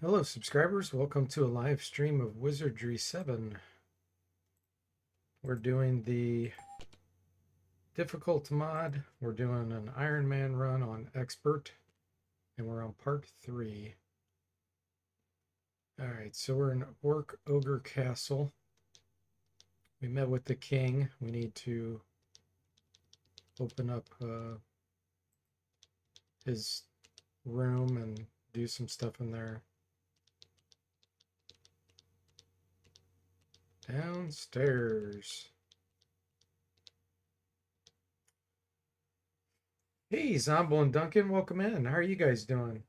Hello subscribers, welcome to a live stream of Wizardry 7. We're doing the difficult mod. We're doing an Iron Man run on Expert, and we're on part 3. Alright, so we're in Orc Ogre Castle. We met with the king. We need to open up his room and do some stuff in there. Downstairs. Hey, Zombo and Duncan, welcome in. How are you guys doing?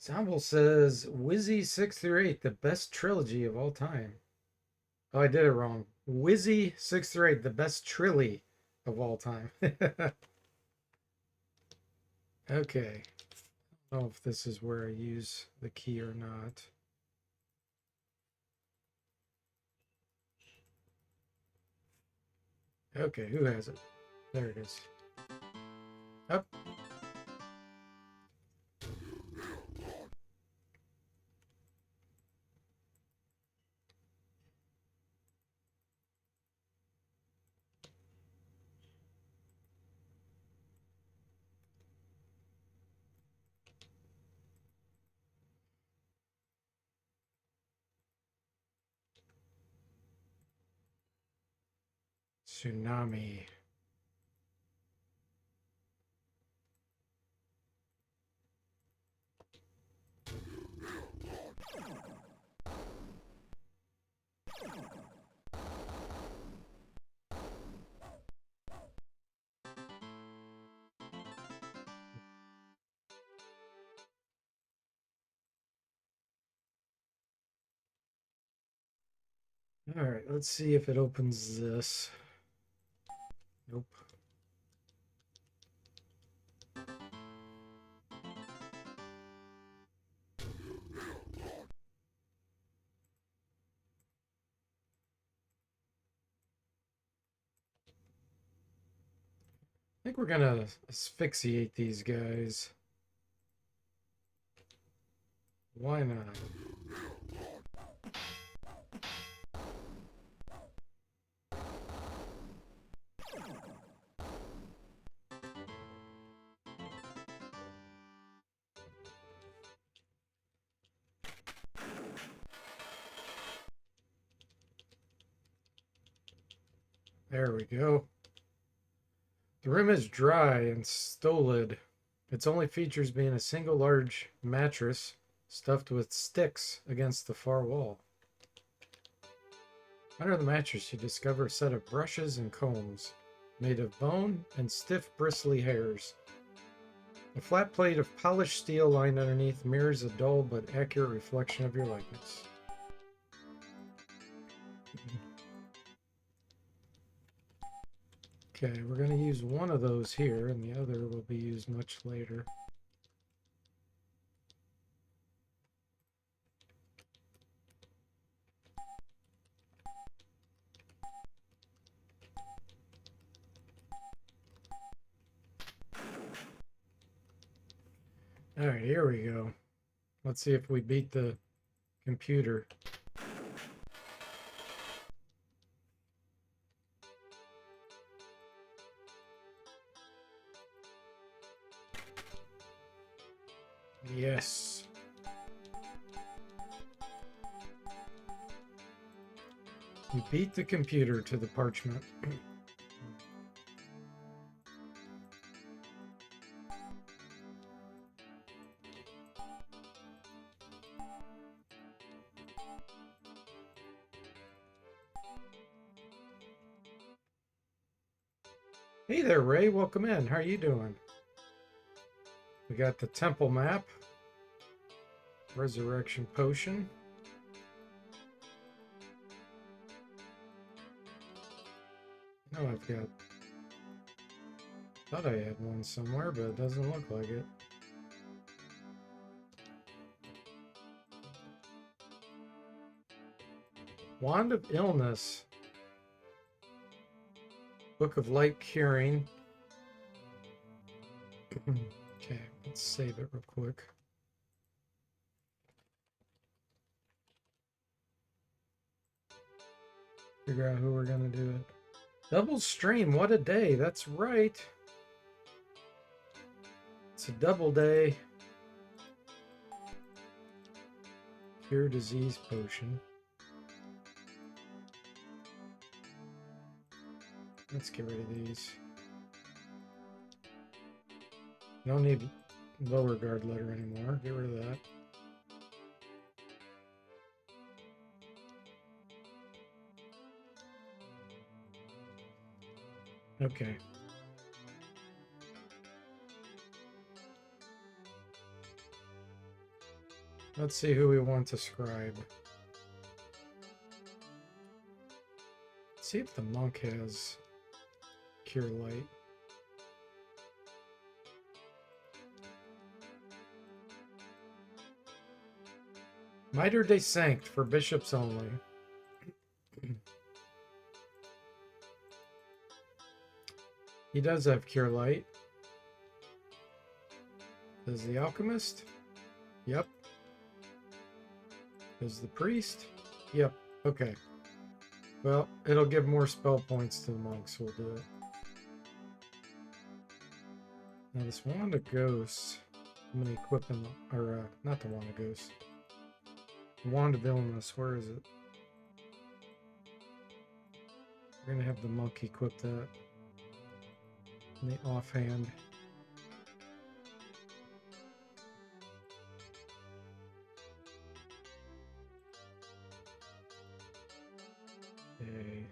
Zombo says Wizzy 6 through 8, the best trilogy of all time. Oh, I did it wrong. Wizzy 6 through 8, the best trilogy of all time. Okay. I don't know if this is where I use the key or not. Okay, who has it? There it is. Up. Tsunami. All right, let's see if it opens this. Nope. I think we're gonna asphyxiate these guys. Why not? There we go. The room is dry and stolid. Its only features being a single large mattress stuffed with sticks against the far wall. Under the mattress, you discover a set of brushes and combs made of bone and stiff, bristly hairs. A flat plate of polished steel lying underneath mirrors a dull but accurate reflection of your likeness. Okay, we're going to use one of those here, and the other will be used much later. All right, here we go. Let's see if we beat the computer. Yes. You beat the computer to the parchment. Hey there, Ray. Welcome in. How are you doing? We got the temple map. Resurrection potion. Oh, I've got... Thought I had one somewhere, but it doesn't look like it. Wand of Illness. Book of Light Curing. Okay, let's save it real quick. Figure out who we're gonna do it. Double stream, what a day. That's right. It's a double day. Cure disease potion. Let's get rid of these. Don't need lower guard letter anymore. Get rid of that. Okay. Let's see who we want to scribe. Let's see if the monk has Cure Light. Mitre de Sanct for bishops only. He does have Cure Light. Does the Alchemist? Yep. Does the Priest? Yep. Okay. Well, it'll give more spell points to the monks. We'll do it. Now this Wand of Ghosts, I'm going to equip him, or not the Wand of Ghosts. The Wand of Illness, where is it? We're going to have the monk equip that in the offhand. Okay.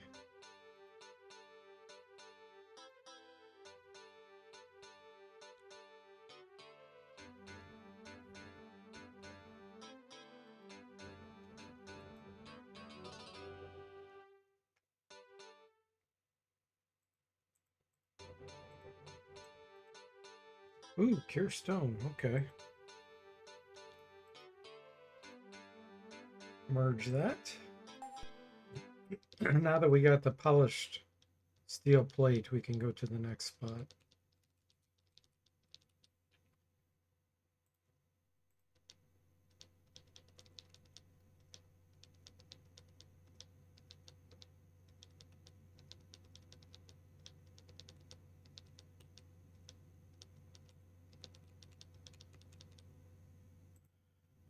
Ooh, Cure Stone. Okay. Merge that. Now that we got the polished steel plate, we can go to the next spot.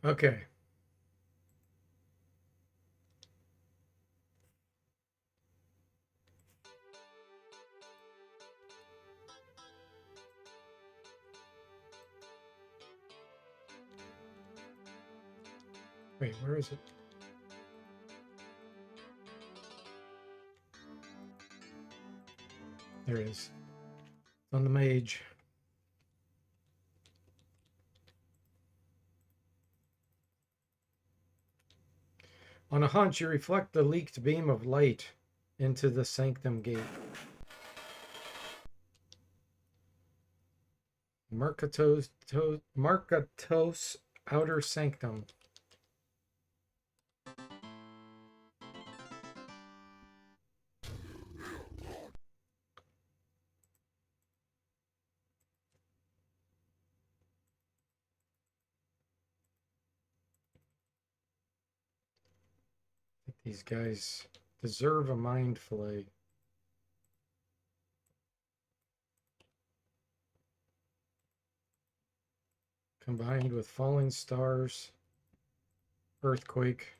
Okay. Wait, where is it? There it is. On the mage. On a hunch, you reflect the leaked beam of light into the sanctum gate. Markatos outer sanctum. I think these guys deserve a mind fillet. Combined with falling stars, earthquake,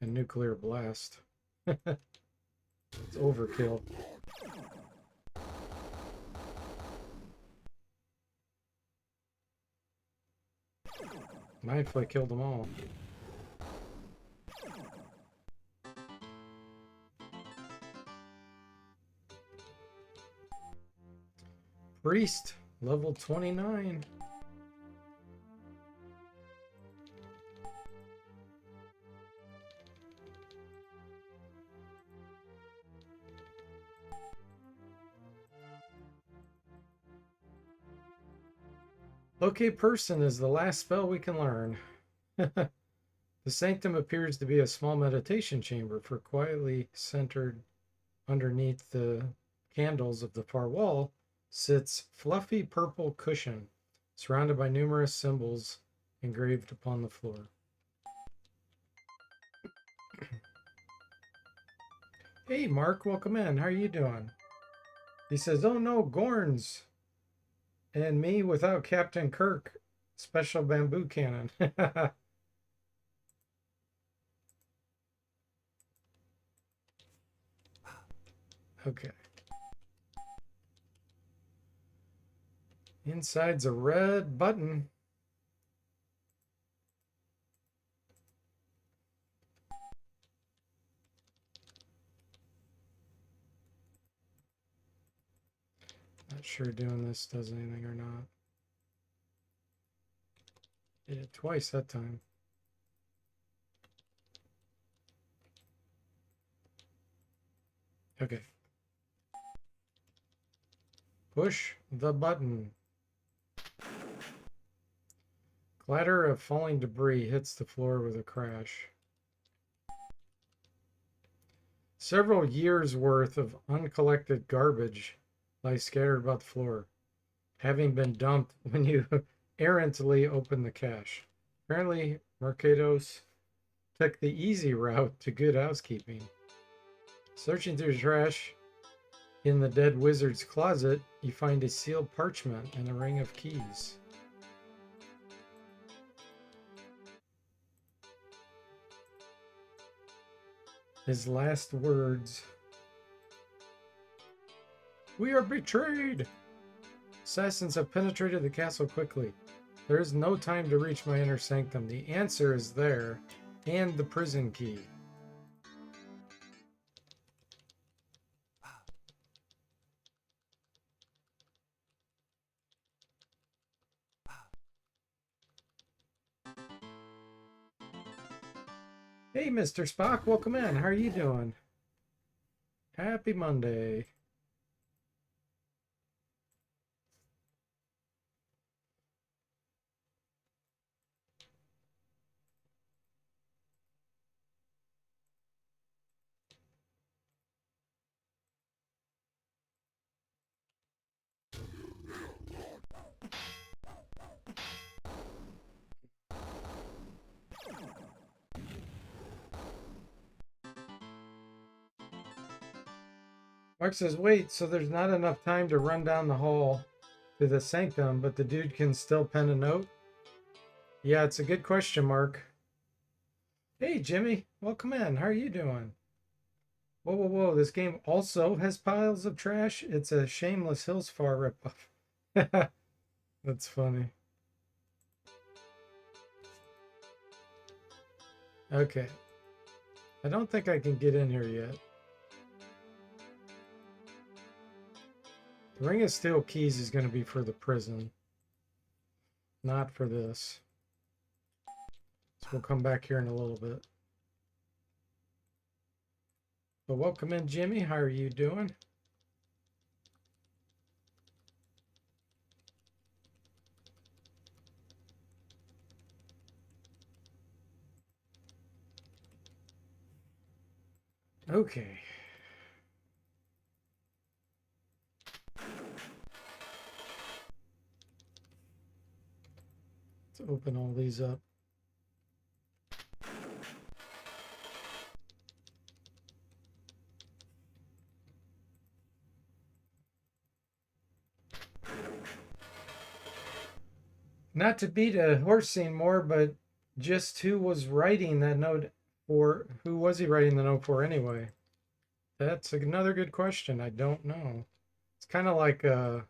and nuclear blast. It's overkill. Mind fillet killed them all. Priest, level 29. Locate person is the last spell we can learn. The sanctum appears to be a small meditation chamber, for quietly centered underneath the candles of the far wall sits fluffy purple cushion, surrounded by numerous symbols engraved upon the floor. Hey, Mark, welcome in. How are you doing? He says, oh no, Gorns. And me without Captain Kirk. Special bamboo cannon. Okay. Inside's a red button. Not sure doing this does anything or not. Did it twice that time. Okay. Push the button. Clatter of falling debris hits the floor with a crash. Several years' worth of uncollected garbage lies scattered about the floor, having been dumped when you errantly open the cache. Apparently, Mercados took the easy route to good housekeeping. Searching through trash in the dead wizard's closet, you find a sealed parchment and a ring of keys. His last words: "We are betrayed! Assassins have penetrated the castle quickly. There is no time to reach my inner sanctum. The answer is there, and the prison key." Hey, Mr. Spock, welcome in. How are you doing? Happy Monday. Mark says, wait, so there's not enough time to run down the hall to the sanctum, but the dude can still pen a note? Yeah, it's a good question, Mark. Hey, Jimmy, welcome in. How are you doing? Whoa, whoa, whoa. This game also has piles of trash. It's a Shameless Hills Far ripoff. That's funny. Okay. I don't think I can get in here yet. The Ring of Steel Keys is going to be for the prison, not for this. So we'll come back here in a little bit. But welcome in, Jimmy. How are you doing? Okay. Let's open all these up. Not to beat a horse scene more, but just who was writing that note for? Who was he writing the note for anyway? That's another good question. I don't know. It's kind of like a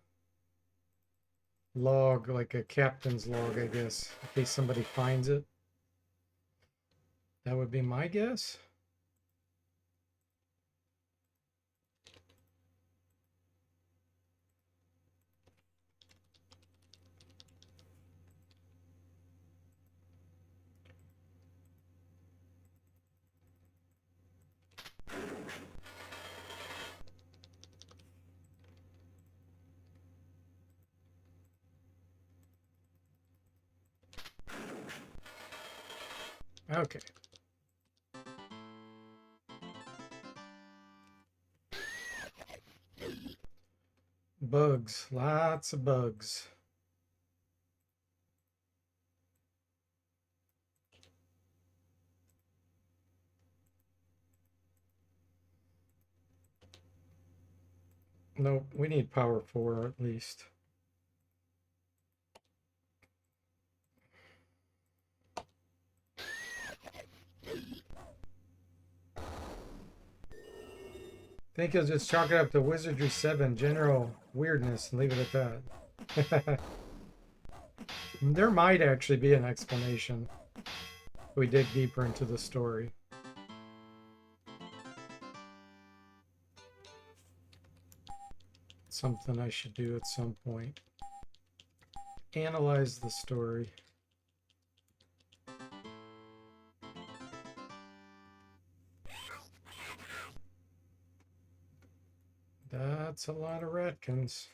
log, like a captain's log, I guess, in case somebody finds it. That would be my guess. Okay. Bugs. Lots of bugs. Nope, we need power 4 at least. I think you'll just chalk it up to Wizardry 7 general weirdness and leave it at that. There might actually be an explanation if we dig deeper into the story. Something I should do at some point. Analyze the story. That's a lot of ratkins.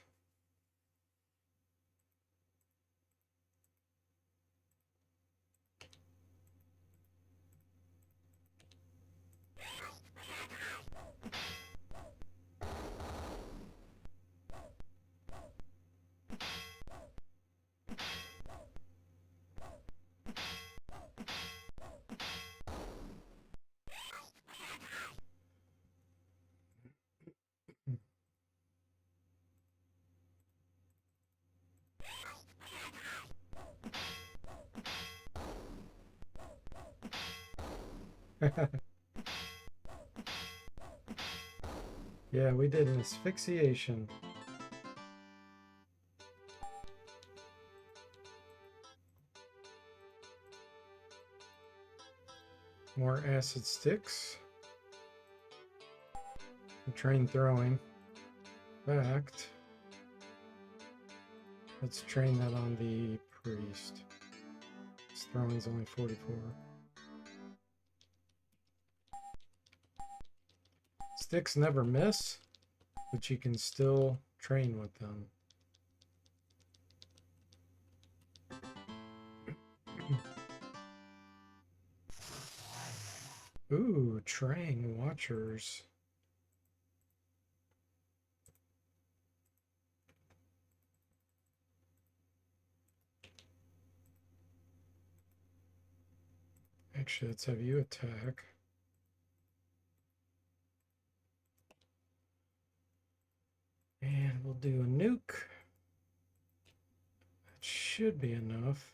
Yeah, we did an asphyxiation. More acid sticks. Train throwing. Fact. Let's train that on the priest. His throwing's only 44. Sticks never miss, but you can still train with them. Ooh, Trang Watchers. Actually, let's have you attack. And we'll do a nuke. That should be enough.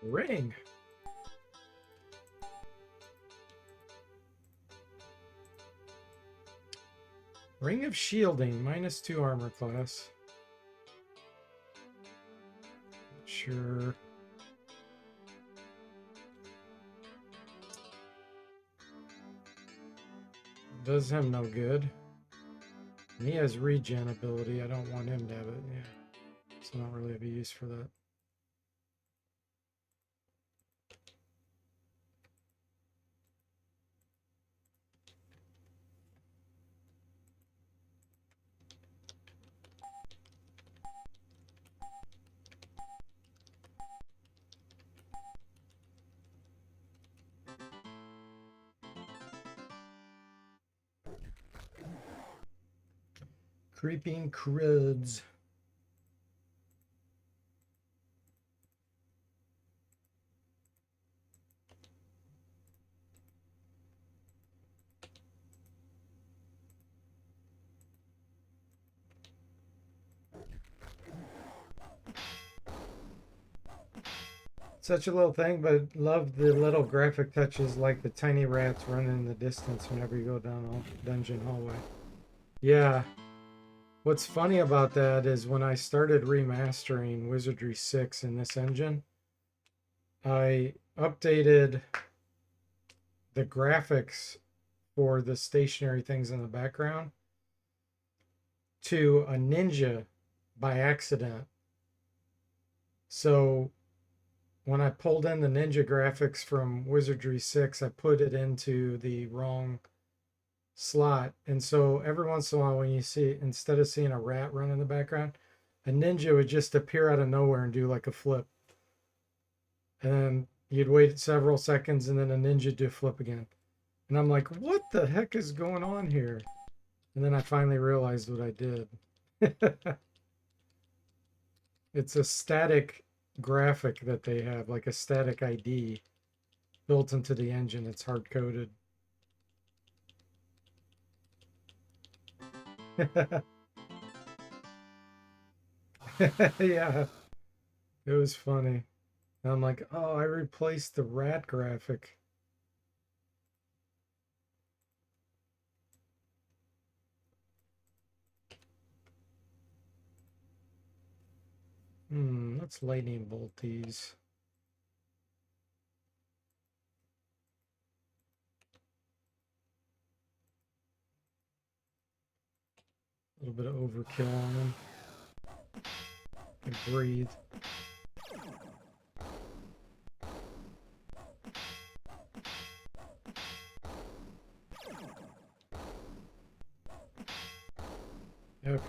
Ring. Ring of Shielding, -2 armor class. Sure. Does him no good. And he has regen ability. I don't want him to have it. Yeah. So I don't really have a use for that. Creeping Cruds. Such a little thing, but love the little graphic touches like the tiny rats running in the distance whenever you go down a dungeon hallway. Yeah. What's funny about that is when I started remastering Wizardry 6 in this engine, I updated the graphics for the stationary things in the background to a ninja by accident. So when I pulled in the ninja graphics from Wizardry 6, I put it into the wrong slot. And so every once in a while when you see, instead of seeing a rat run in the background, a ninja would just appear out of nowhere and do like a flip. And then You'd wait several seconds and then a ninja do flip again. And I'm like, what the heck is going on here? And then I finally realized what I did. It's a static graphic that they have, like a static ID built into the engine. It's hard coded. Yeah, it was funny. And I'm like, oh, I replaced the rat graphic. Let's lightning bolt these. A little bit of overkill on them. And breathe. Okay.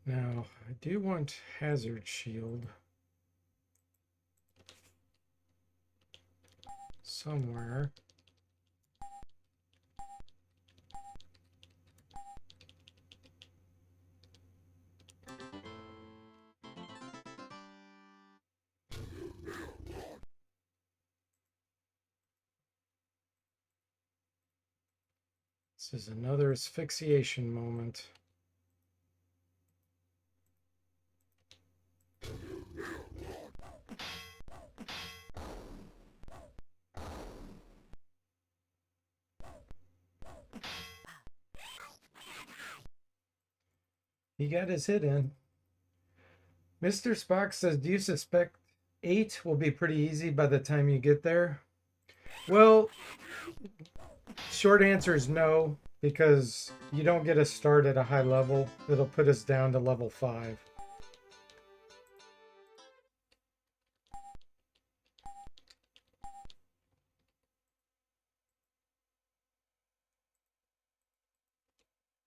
Now, I do want hazard shield somewhere. This is another asphyxiation moment. He got his hit in. Mr. Spock says, do you suspect 8 will be pretty easy by the time you get there? Well, short answer is no, because you don't get a start at a high level. It'll put us down to level 5.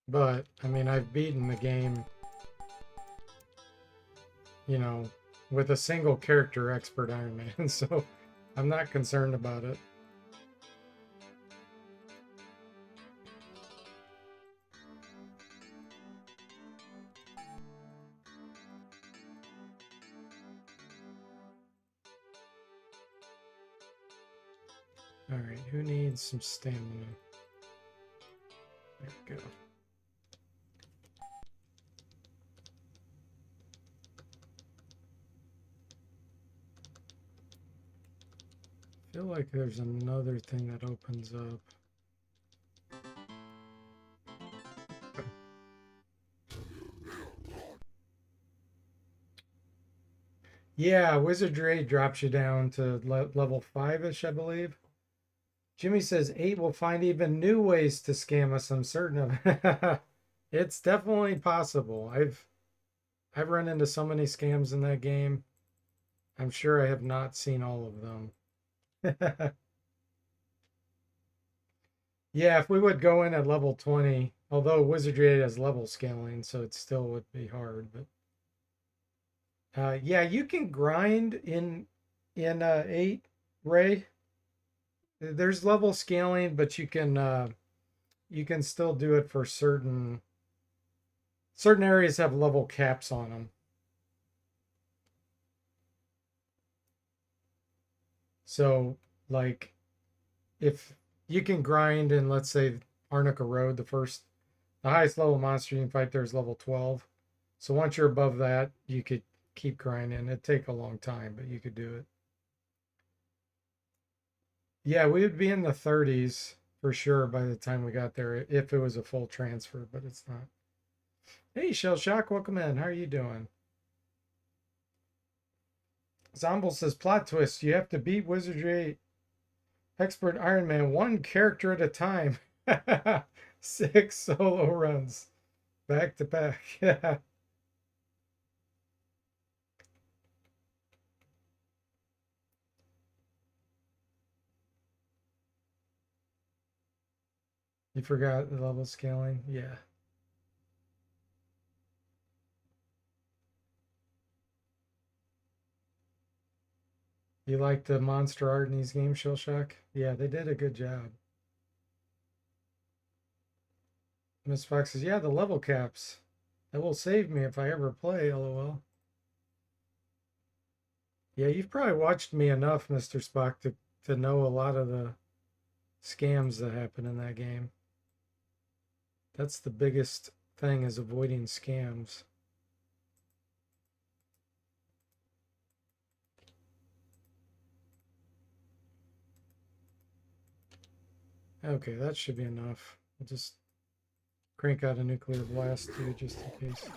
But, I mean, I've beaten the game, you know, with a single character expert Iron Man, so I'm not concerned about it. All right, who needs some stamina? There we go. I feel like there's another thing that opens up. Yeah, Wizardry drops you down to level 5-ish, I believe. Jimmy says 8 will find even new ways to scam us, I'm certain of. It's definitely possible. I've run into so many scams in that game. I'm sure I have not seen all of them. Yeah, if we would go in at level 20, although Wizardry has level scaling, so it still would be hard, but yeah, you can grind in 8, Ray. There's level scaling, but you can still do it for certain areas have level caps on them. So like if you can grind in, let's say, Arnica Road, the highest level monster you can fight there is level 12. So once you're above that, you could keep grinding. It'd take a long time, but you could do it. Yeah, we would be in the 30s for sure by the time we got there if it was a full transfer, but it's not. Hey, Shell Shock, welcome in. How are you doing? Zomble says plot twist. You have to beat Wizardry Expert Iron Man one character at a time. 6 solo runs back to back. Yeah. You forgot the level scaling? Yeah. You like the monster art in these games, Shell Shock? Yeah, they did a good job. Miss Fox says, yeah, the level caps. That will save me if I ever play, lol. Yeah, you've probably watched me enough, Mr. Spock, to know a lot of the scams that happen in that game. That's the biggest thing, is avoiding scams. Okay, that should be enough. We'll just crank out a nuclear blast too, just in case.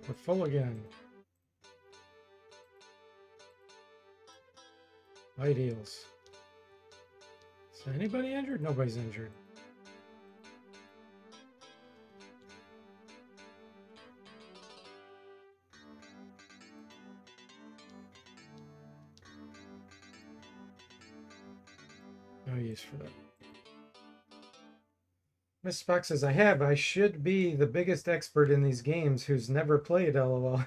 We're full again. Light heals. Is anybody injured? Nobody's injured. No use for that. Miss Spock says, I should be the biggest expert in these games who's never played, lol.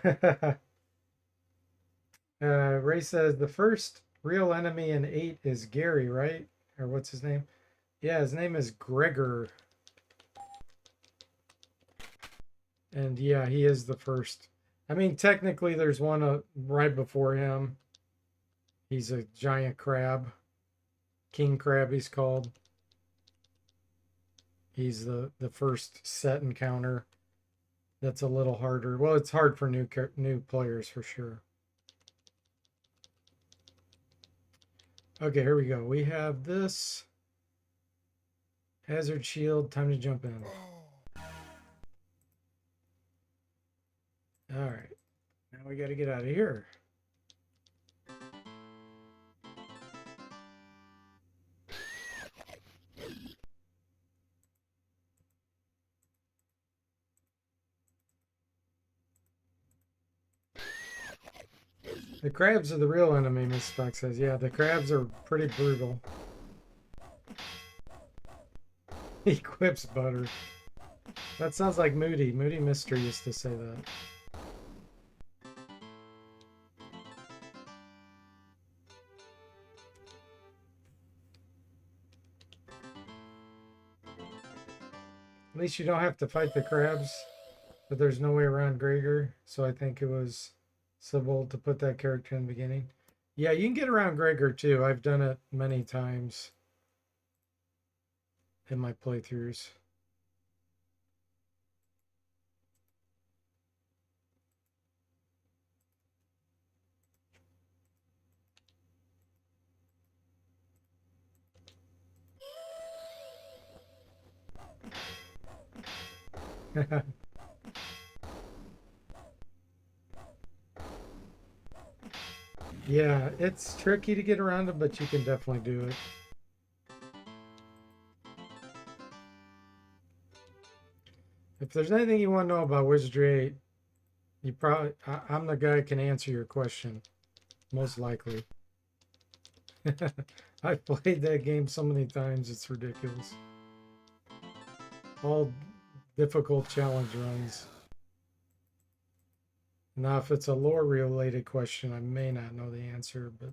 Ray says, the first real enemy in 8 is Gary, right? Or what's his name? Yeah, his name is Gregor. And yeah, he is the first. I mean, technically, there's one right before him. He's a giant crab. King Crab, he's called. He's the first set encounter. That's a little harder. Well, it's hard for new players for sure. Okay, here we go. We have this hazard shield. Time to jump in. All right. Now we got to get out of here. The crabs are the real enemy, Miss Spock says. Yeah, the crabs are pretty brutal. He quips butter. That sounds like Moody. Moody Mystery used to say that. At least you don't have to fight the crabs, but there's no way around Gregor, so I think it was civil to put that character in the beginning. Yeah, you can get around Gregor too. I've done it many times in my playthroughs. Yeah, it's tricky to get around it, but you can definitely do it. If there's anything you want to know about Wizardry 8, you probably I'm the guy who can answer your question, most likely. I've played that game so many times, it's ridiculous. All difficult challenge runs. Now, if it's a lore related question, I may not know the answer, but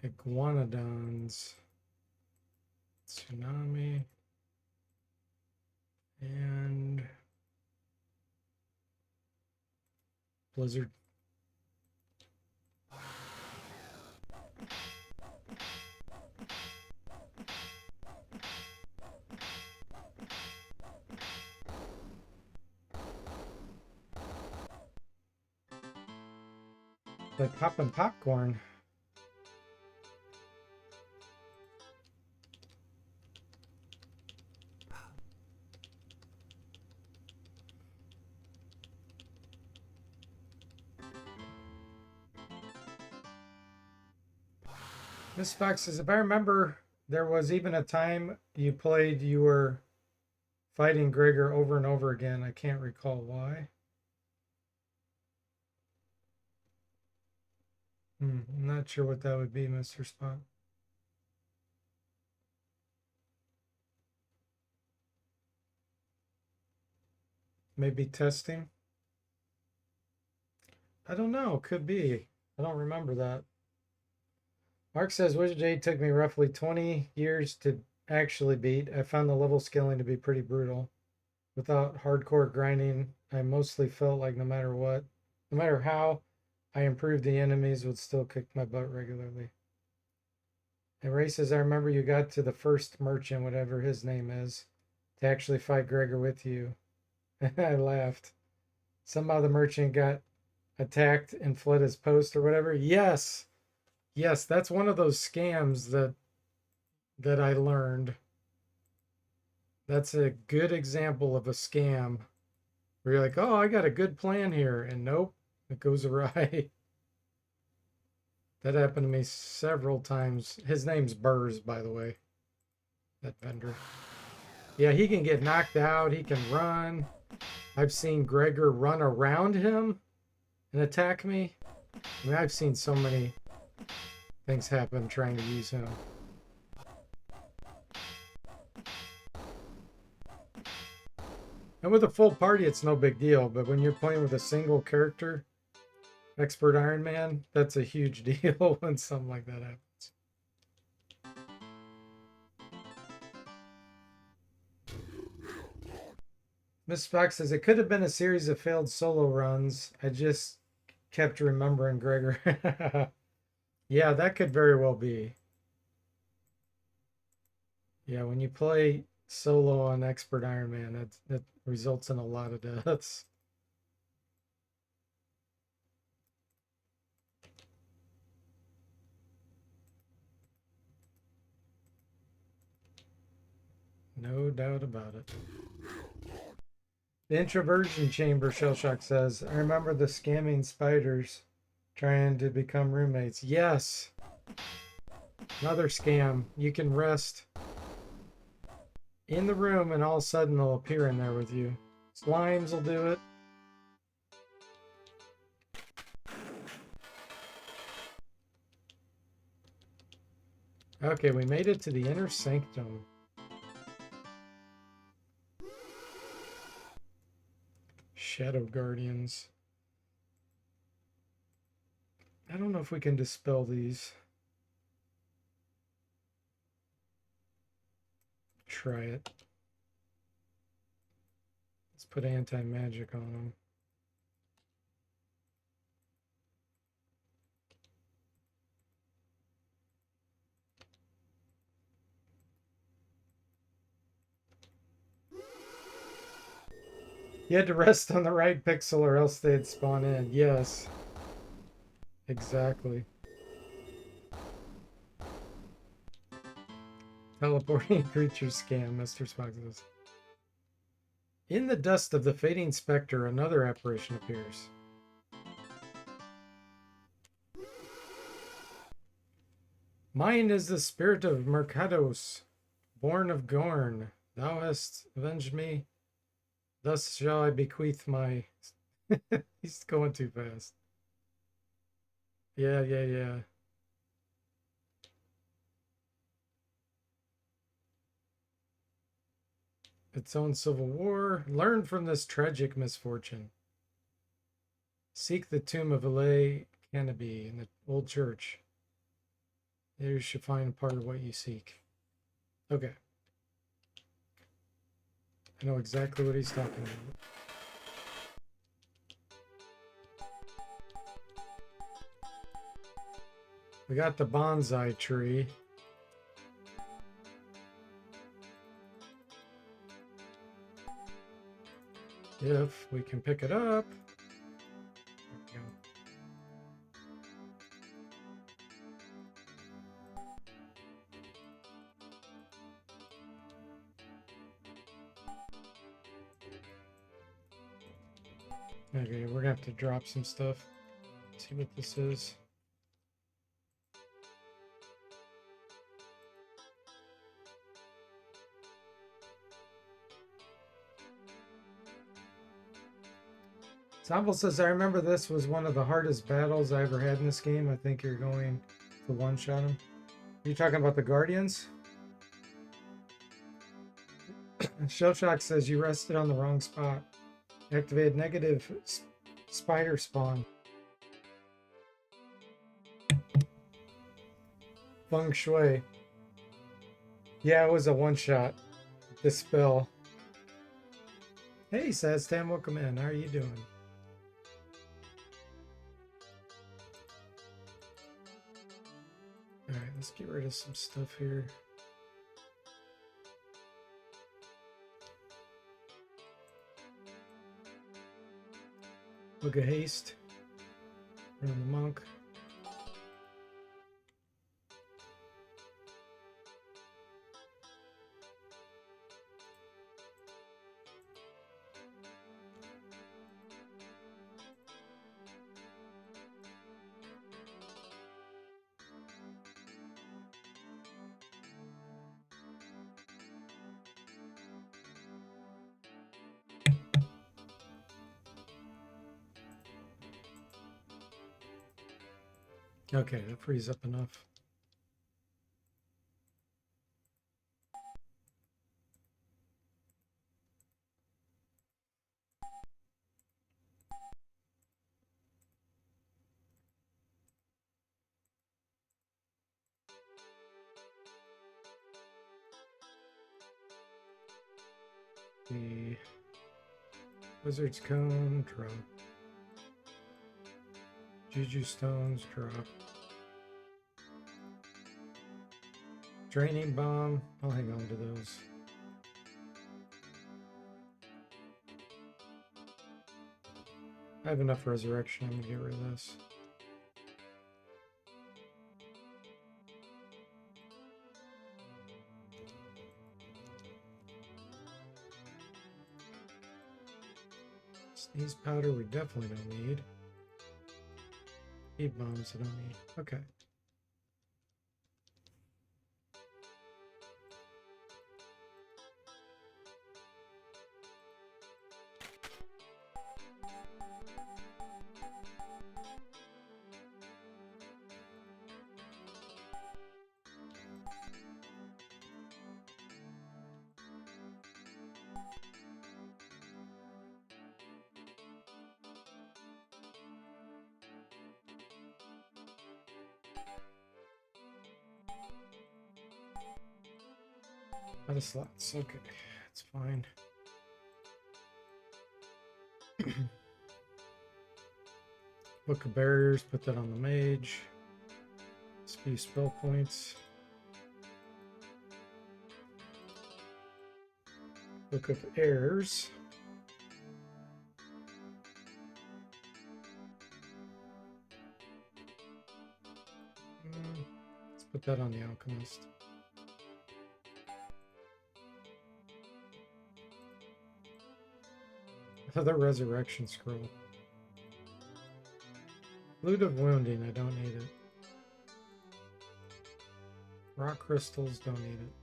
iguanodons, tsunami, and blizzard. Like popping popcorn. Miss Fox says, if I remember, there was even a time you played, you were fighting Gregor over and over again. I can't recall why. I'm not sure what that would be, Mr. Spot. Maybe testing? I don't know. Could be. I don't remember that. Mark says Wizardry took me roughly 20 years to actually beat. I found the level scaling to be pretty brutal. Without hardcore grinding, I mostly felt like no matter what, no matter how I improved, the enemies would still kick my butt regularly. And Ray says, I remember you got to the first merchant, whatever his name is, to actually fight Gregor with you. I laughed. Somehow the merchant got attacked and fled his post or whatever. Yes. Yes, that's one of those scams that I learned. That's a good example of a scam where you're like, oh, I got a good plan here. And nope, it goes awry. That happened to me several times. His name's Burrs, by the way, that vendor. Yeah, he can get knocked out. He can run. I've seen Gregor run around him and attack me. I mean, I've seen so many things happen trying to use him. And with a full party, it's no big deal. But when you're playing with a single character, Expert Iron Man, that's a huge deal when something like that happens. Miss Fox says, it could have been a series of failed solo runs. I just kept remembering Gregor. Yeah, that could very well be. Yeah, when you play solo on Expert Iron Man, that results in a lot of deaths. No doubt about it. The introversion chamber, Shellshock says, I remember the scamming spiders trying to become roommates. Yes. Another scam. You can rest in the room and all of a sudden they'll appear in there with you. Slimes will do it. Okay, we made it to the inner sanctum. Shadow Guardians. I don't know if we can dispel these. Try it. Let's put anti-magic on them. You had to rest on the right pixel or else they'd spawn in. Yes. Exactly. Teleporting creature scam, Mr. Spock says. In the dust of the fading specter, another apparition appears. Mine is the spirit of Mercados, born of Gorn. Thou hast avenged me. Thus shall I bequeath my... He's going too fast. Yeah. Its own civil war. Learn from this tragic misfortune. Seek the tomb of Elay Cannabee in the old church. There you should find part of what you seek. Okay. I know exactly what he's talking about. We got the bonsai tree. If we can pick it up. There we go. Okay, we're gonna have to drop some stuff. See what this is. Zombel says, I remember this was one of the hardest battles I ever had in this game. I think you're going to one-shot him. Are you talking about the Guardians? Shellshock says, you rested on the wrong spot. Activated negative spider spawn. Feng Shui. Yeah, it was a one-shot. Dispel. Hey, Saztam, welcome in. How are you doing? All right, let's get rid of some stuff here. Look at haste. Run the monk. Okay, that frees up enough. The Wizard's Cone, drop. Juju Stones, drop. Draining Bomb, I'll hang on to those. I have enough Resurrection, I'm gonna get rid of this. Sneeze Powder we definitely don't need. Heat Bombs I don't need. Okay. Out of slots, okay, that's fine. Book of Barriers, put that on the mage. Speed spell points. Book of Airs. Let's put that on the Alchemist. Another Resurrection Scroll. Loot of Wounding, I don't need it. Rock Crystals, don't need it.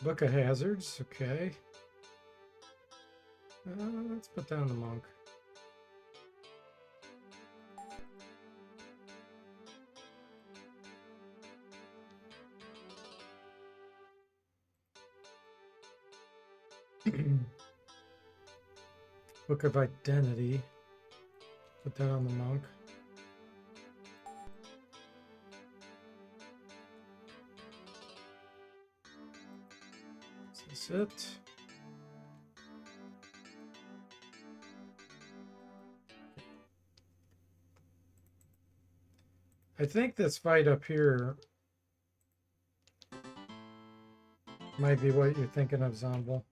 Book of Hazards, okay. Let's put down the Monk. Book of Identity. Put that on the Monk. Is this it? I think this fight up here might be what you're thinking of, Zombel.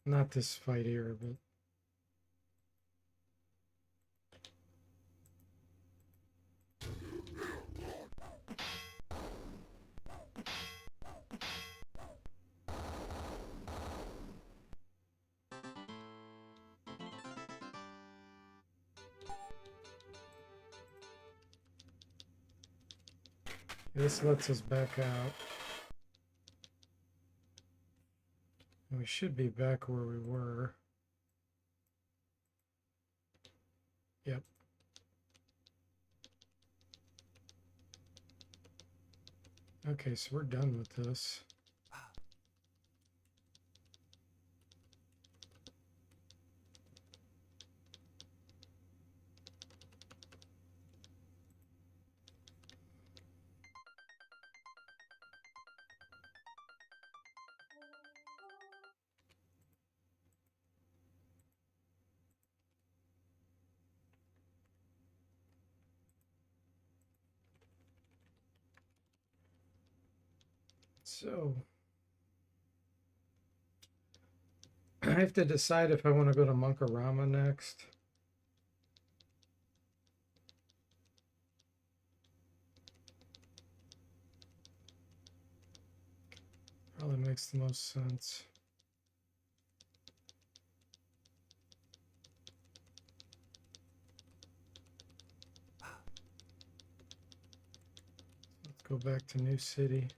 Not this fight here, but This lets us back out. And we should be back where we were. Yep. Okay, so we're done with this. So I have to decide if I want to go to Monkarama next. Probably makes the most sense. Let's go back to New City.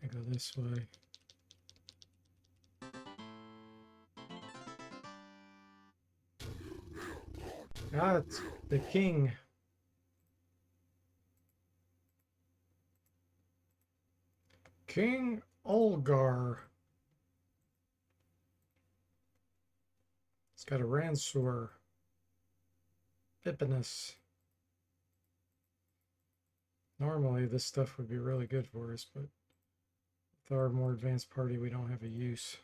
I go this way. Ah, it's the king. King Olgar. He's got a Ransor. Pippinus. Normally this stuff would be really good for us, but with our more advanced party, we don't have a use.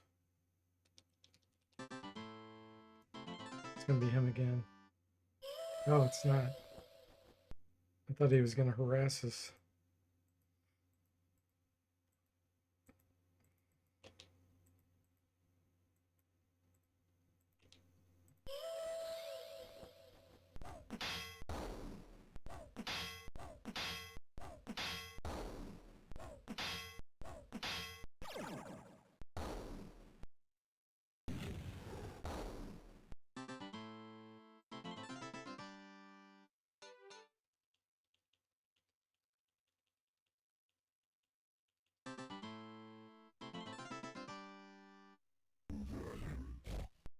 It's gonna be him again. No, it's not. I thought he was gonna harass us.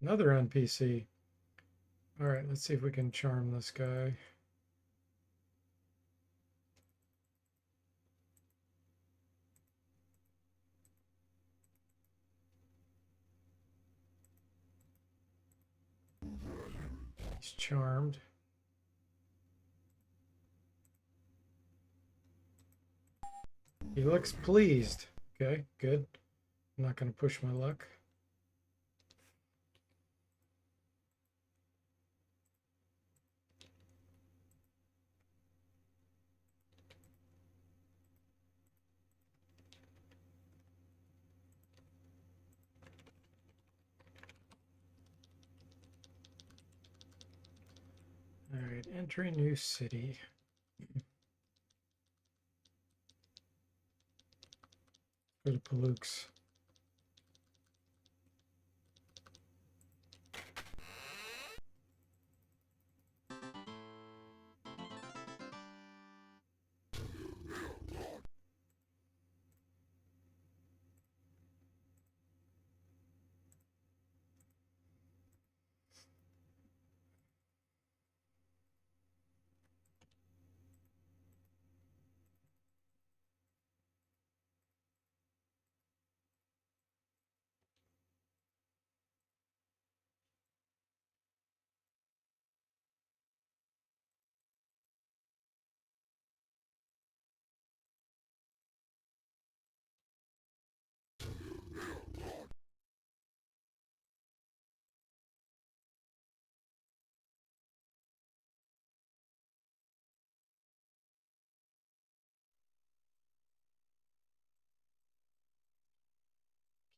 Another NPC. All right, let's see if we can charm this guy. He's charmed. He looks pleased. Okay, good. I'm not going to push my luck. All right, entry new city. Go to Palooks.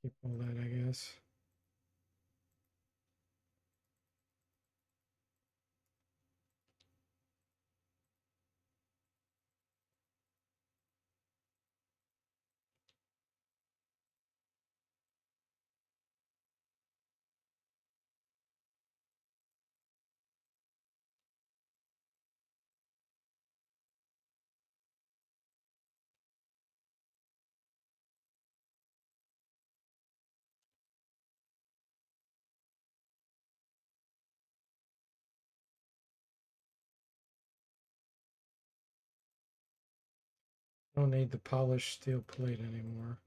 Keep all that, I guess. Don't need the polished steel plate anymore.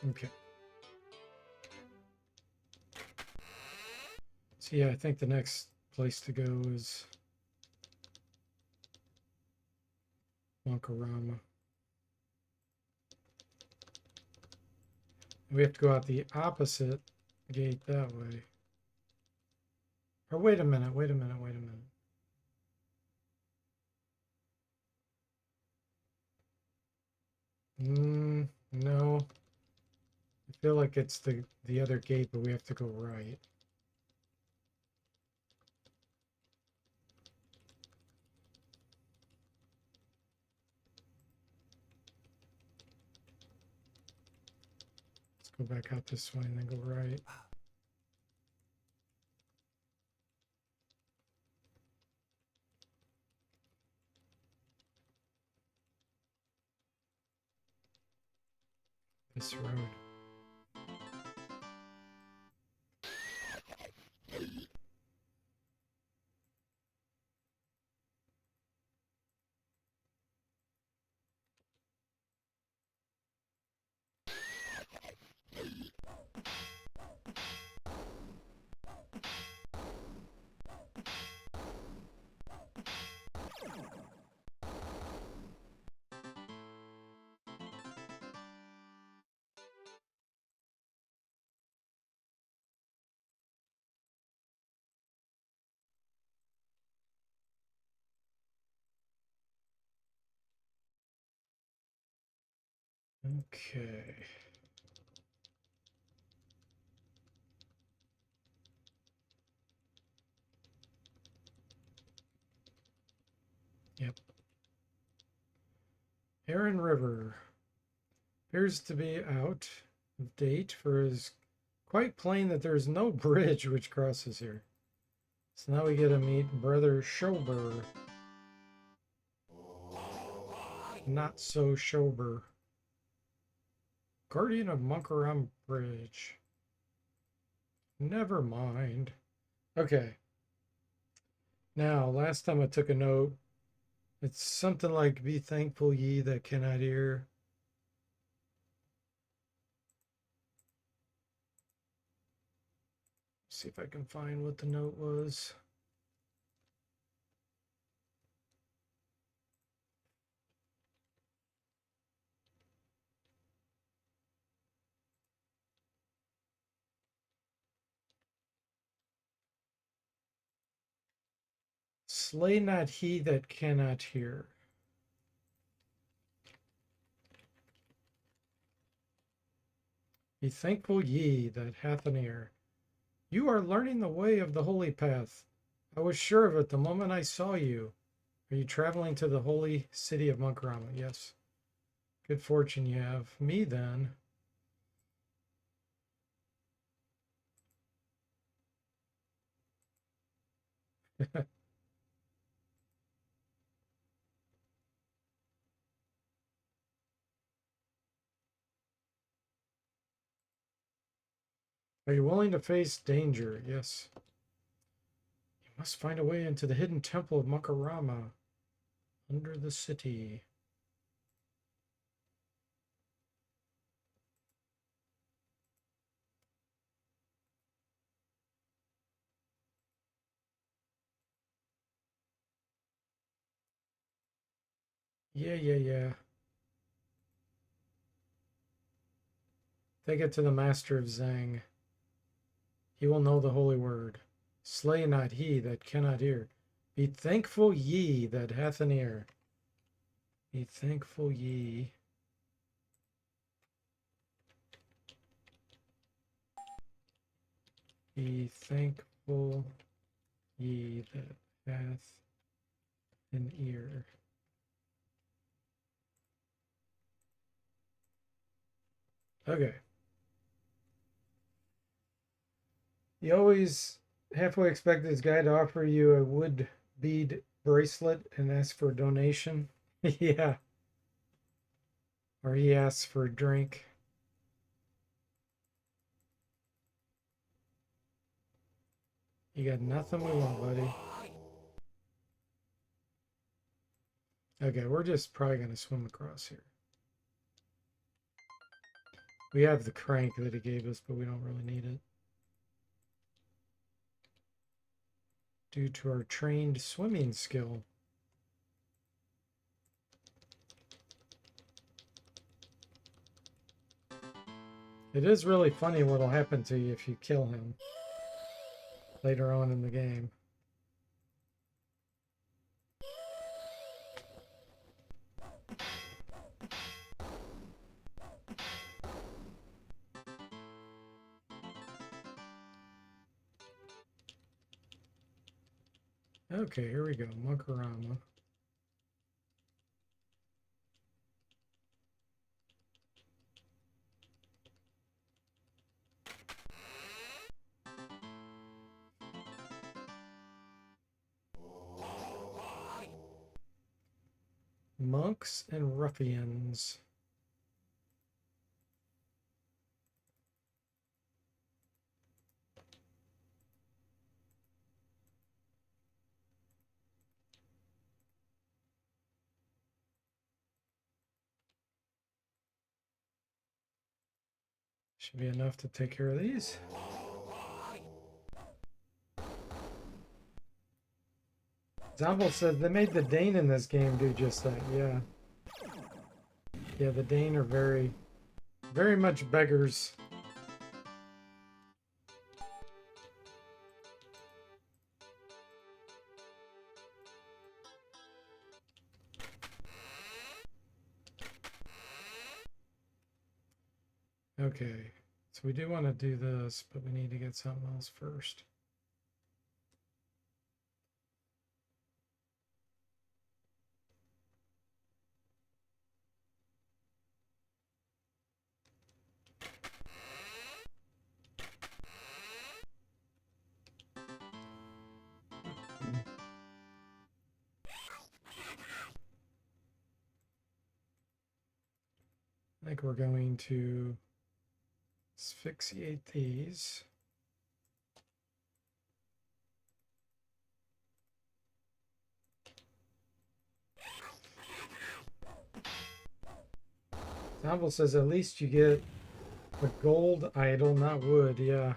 Okay. So yeah, I think the next place to go is Monkarama. We have to go out the opposite gate that way. Or wait a minute, wait a minute, wait a minute. No. I feel like it's the other gate, but we have to go right. Let's go back out this way and then go right. This road. Okay. Yep. Heron River appears to be out of date, for it is quite plain that there is no bridge which crosses here. So now we get to meet Brother Shober. Not so Shober. Guardian of Monkaram Bridge. Never mind. Okay. Now, last time I took a note, it's something like, be thankful ye that cannot hear. See if I can find what the note was. Slay not he that cannot hear. Be thankful ye that hath an ear. You are learning the way of the holy path. I was sure of it the moment I saw you. Are you traveling to the holy city of Monkarama? Yes. Good fortune you have. Me then. Are you willing to face danger? Yes. You must find a way into the hidden temple of Makarama under the city. Yeah. Take it to the master of Zhang. He will know the holy word. Slay not he that cannot hear. Be thankful ye that hath an ear. Be thankful ye. Be thankful ye that hath an ear. Okay. You always halfway expect this guy to offer you a wood bead bracelet and ask for a donation. Yeah. Or he asks for a drink. You got nothing we want, buddy. Okay, we're just probably going to swim across here. We have the crank that he gave us, but we don't really need it. Due to our trained swimming skill. It is really funny what'll happen to you if you kill him later on in the game. Okay, here we go. Monkarama. Monks and ruffians. Should be enough to take care of these. Zombel said they made the Dane in this game do just that. Yeah. Yeah, the Dane are very, very much beggars. Okay, so we do want to do this, but we need to get something else first. I think we're going to asphyxiate these. Zombel says at least you get a gold idol, not wood. Yeah.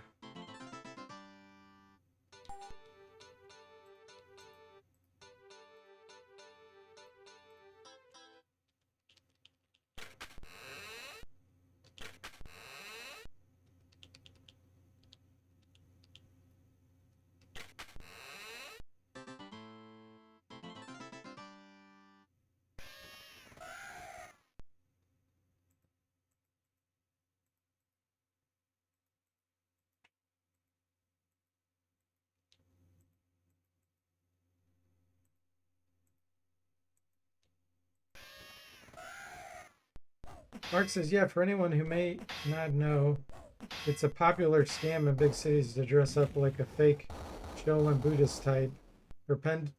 Mark says, yeah, for anyone who may not know, it's a popular scam in big cities to dress up like a fake Shaolin Buddhist type,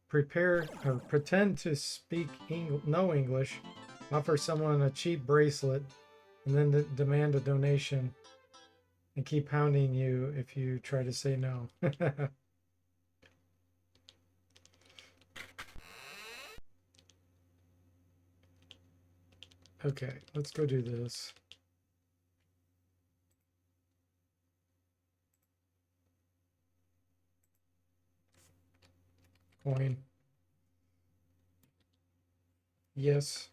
pretend to speak no English, offer someone a cheap bracelet, and then demand a donation and keep hounding you if you try to say no. Okay, let's go do this. Coin. Yes.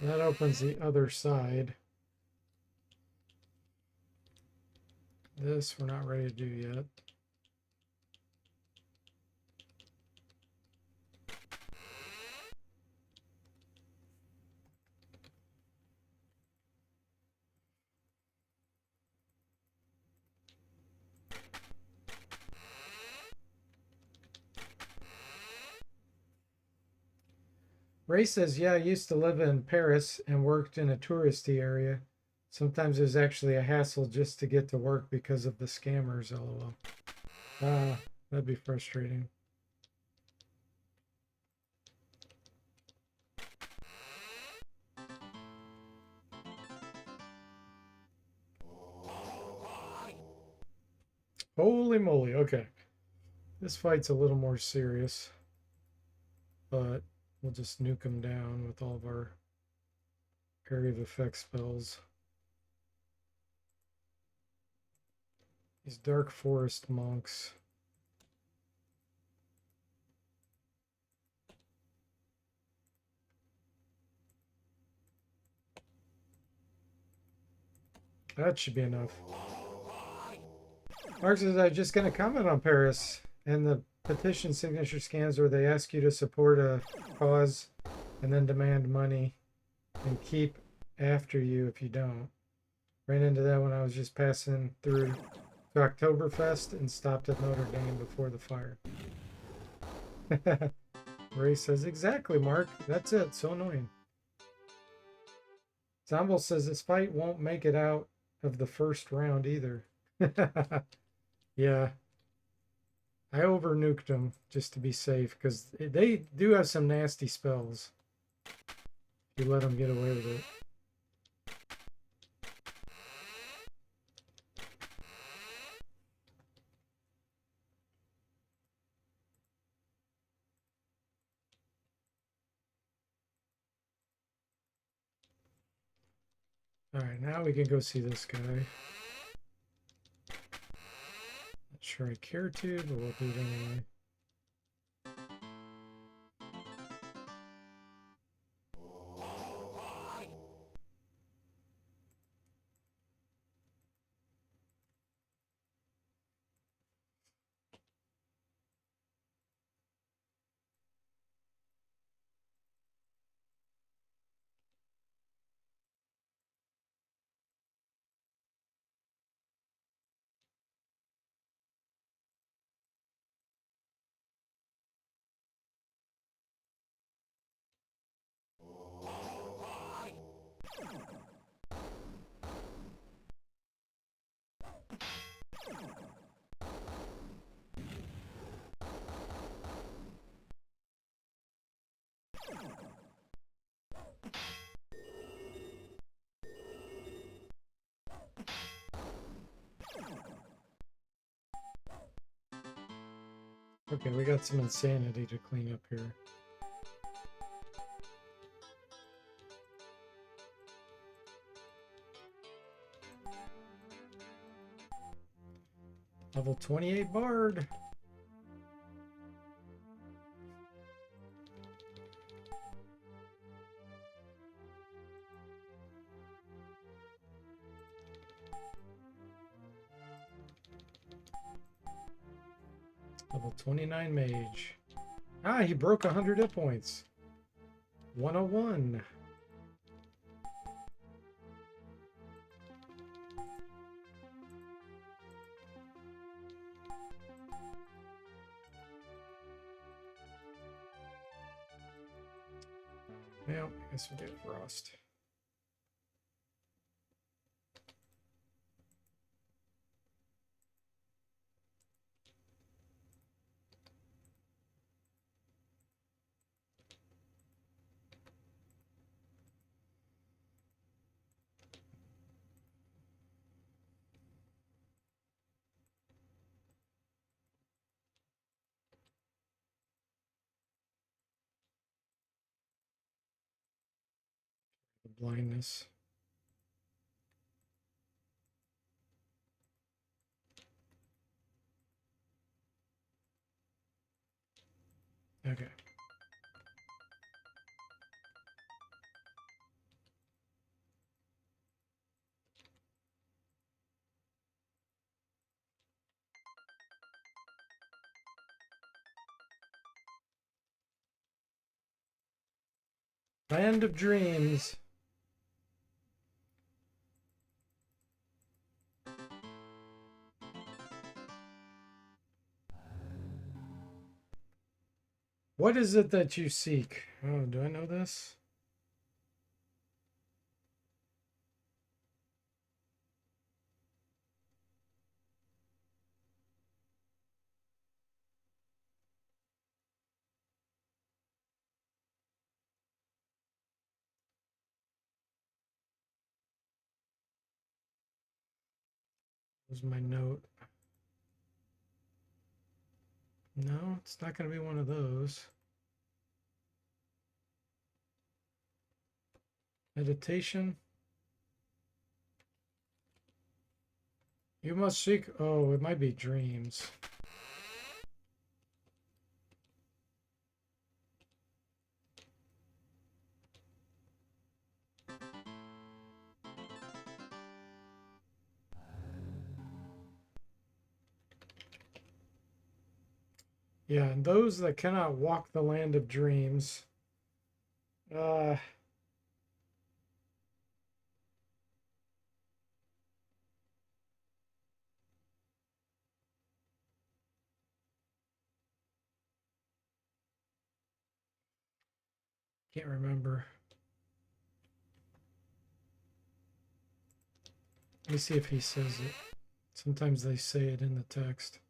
That opens the other side. This we're not ready to do yet. Ray says, yeah, I used to live in Paris and worked in a touristy area. Sometimes it was actually a hassle just to get to work because of the scammers, lol. Ah, that'd be frustrating. Holy moly, okay. This fight's a little more serious, but we'll just nuke them down with all of our area of effect spells. These dark forest monks. That should be enough. Mark says, I'm just going to comment on Paris and the petition signature scams where they ask you to support a cause and then demand money and keep after you if you don't. Ran into that when I was just passing through to Oktoberfest and stopped at Notre Dame before the fire. Ray says, exactly, Mark. That's it. So annoying. Zomble says this fight won't make it out of the first round either. Yeah. I over nuked them just to be safe because they do have some nasty spells. If you let them get away with it. Alright, now we can go see this guy. Not sure I care to, but we'll do it anyway. Okay, we got some insanity to clean up here. Level 28 Bard. Level 29 Mage. Ah, he broke 100 hit points. 101. Well, I guess we'll get Frost. The blindness. Okay. Land of Dreams. What is it that you seek? Oh, do I know this? Was my note. No, it's not going to be one of those. Meditation. You must seek. Oh, it might be dreams. Yeah, and those that cannot walk the land of dreams. Uh, can't remember. Let me see if he says it. Sometimes they say it in the text.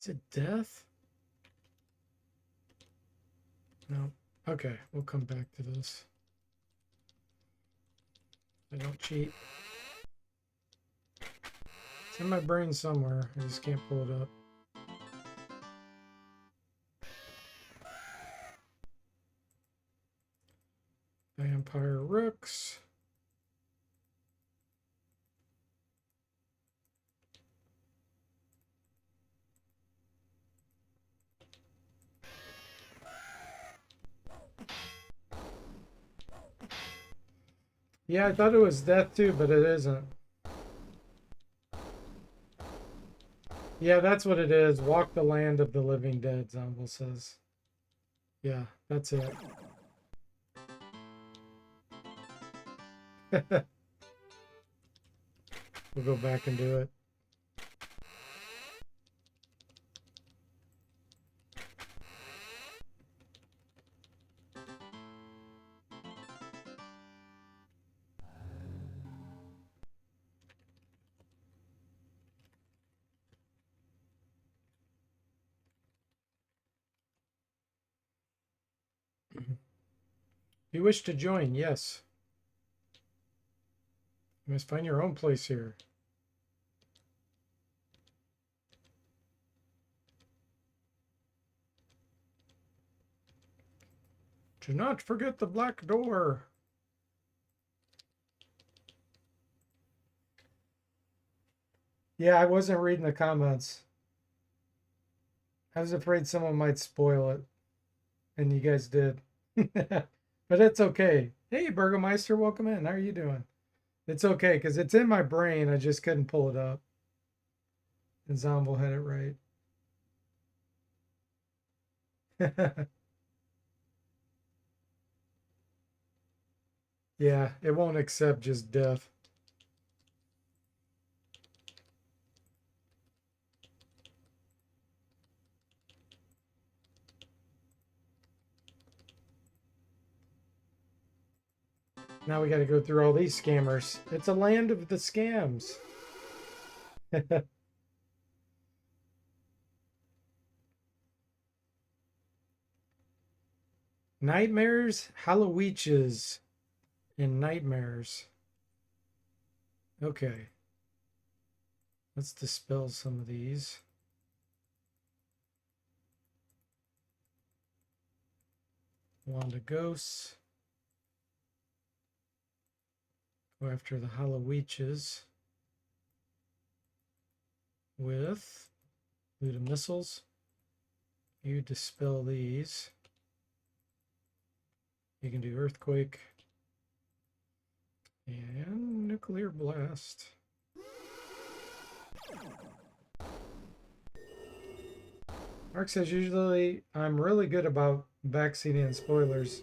Is it death? No. Okay, we'll come back to this. I don't cheat. It's in my brain somewhere. I just can't pull it up. Vampire Rooks. Yeah, I thought it was death too, but it isn't. Yeah, that's what it is. Walk the land of the living dead, Zomble says. Yeah, that's it. We'll go back and do it. You wish to join? Yes. You must find your own place here. Do not forget the black door. Yeah, I wasn't reading the comments. I was afraid someone might spoil it. And you guys did. But it's okay. Hey, Burgermeister, welcome in. How are you doing? It's okay, because it's in my brain. I just couldn't pull it up. And Zomble had it right. Yeah, it won't accept just death. Now we got to go through all these scammers. It's a land of the scams. Nightmares, Halloweeches, and nightmares. Okay. Let's dispel some of these. Wand of Ghosts. Go after the Halloweeches with Loot of Missiles. You dispel these. You can do Earthquake and Nuclear Blast. Mark says, usually I'm really good about backseating and spoilers,